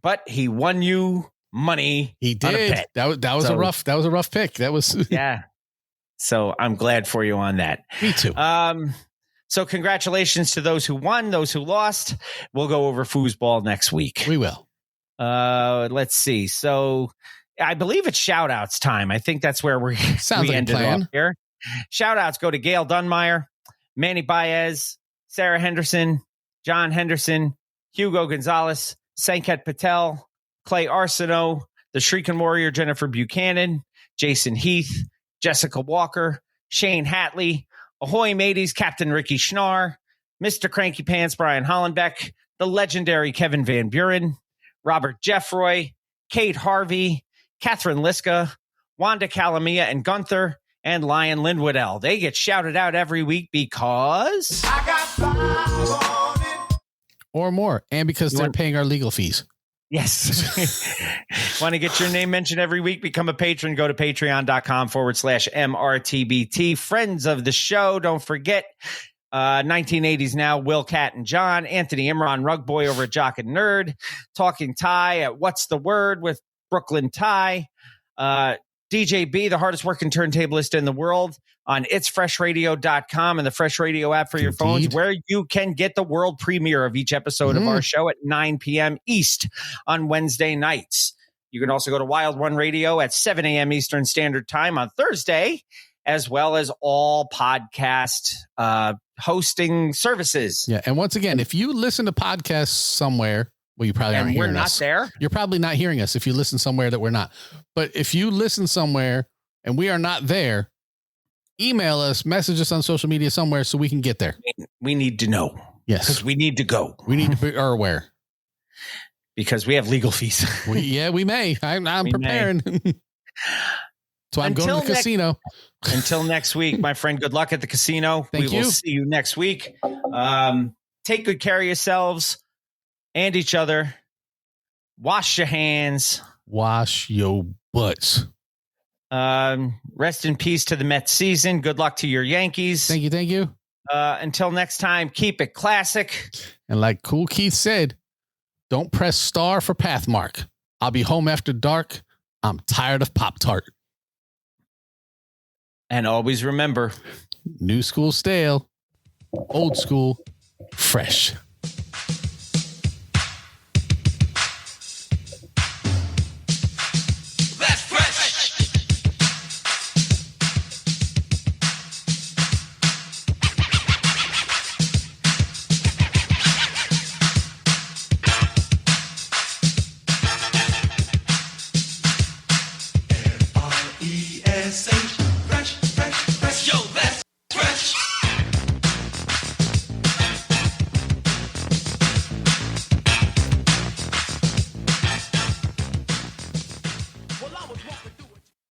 But he won you money. He did. That was a rough pick. That was yeah. So I'm glad for you on that. Me too. So congratulations to those who won, those who lost. We'll go over foosball next week. We will. Let's see. So I believe it's shout outs time. I think that's where we ended off here. Shout outs go to Gail Dunmeyer, Manny Baez, Sarah Henderson, John Henderson, Hugo Gonzalez, Sanket Patel, Clay Arsenault, the Shrieking Warrior, Jennifer Buchanan, Jason Heath, Jessica Walker, Shane Hatley, Ahoy Mateys, Captain Ricky Schnarr, Mr. Cranky Pants, Brian Hollenbeck, the legendary Kevin Van Buren, Robert Jeffroy, Kate Harvey, Catherine Liska, Wanda Calamia and Gunther, and Lion Lindwoodell. They get shouted out every week because I got 5 on it. Or more. And because they're paying our legal fees. Yes. Want to get your name mentioned every week? Become a patron. Go to patreon.com/MRTBT. Friends of the show. Don't forget 1980s now. Will, Cat, and John. Anthony Imran, Rug Boy over at Jock and Nerd. Talking Ty at What's the Word with Brooklyn Ty. DJ B, the hardest working turntablist in the world, on itsfreshradio.com and the Fresh Radio app for your phones, where you can get the world premiere of each episode of our show at 9 p.m. East on Wednesday nights. You can also go to Wild One Radio at 7 a.m. Eastern Standard Time on Thursday, as well as all podcast hosting services. Yeah. And once again, if you listen to podcasts somewhere, well, you probably aren't hearing us. We're not there. You're probably not hearing us if you listen somewhere that we're not. But if you listen somewhere and we are not there, email us, message us on social media somewhere so we can get there. We need to know. Yes. Because we need to go. We need to be aware. Because we have legal fees. We may. I'm preparing. So I'm going to the casino. Until next week, my friend, good luck at the casino. We will see you next week. Take good care of yourselves and each other. Wash your hands. Wash your butts. Rest in peace to the Mets season. Good luck to your Yankees. Thank you. Until next time, keep it classic. And like Cool Keith said, don't press star for Pathmark. I'll be home after dark. I'm tired of Pop-Tart. And always remember, new school stale, old school fresh.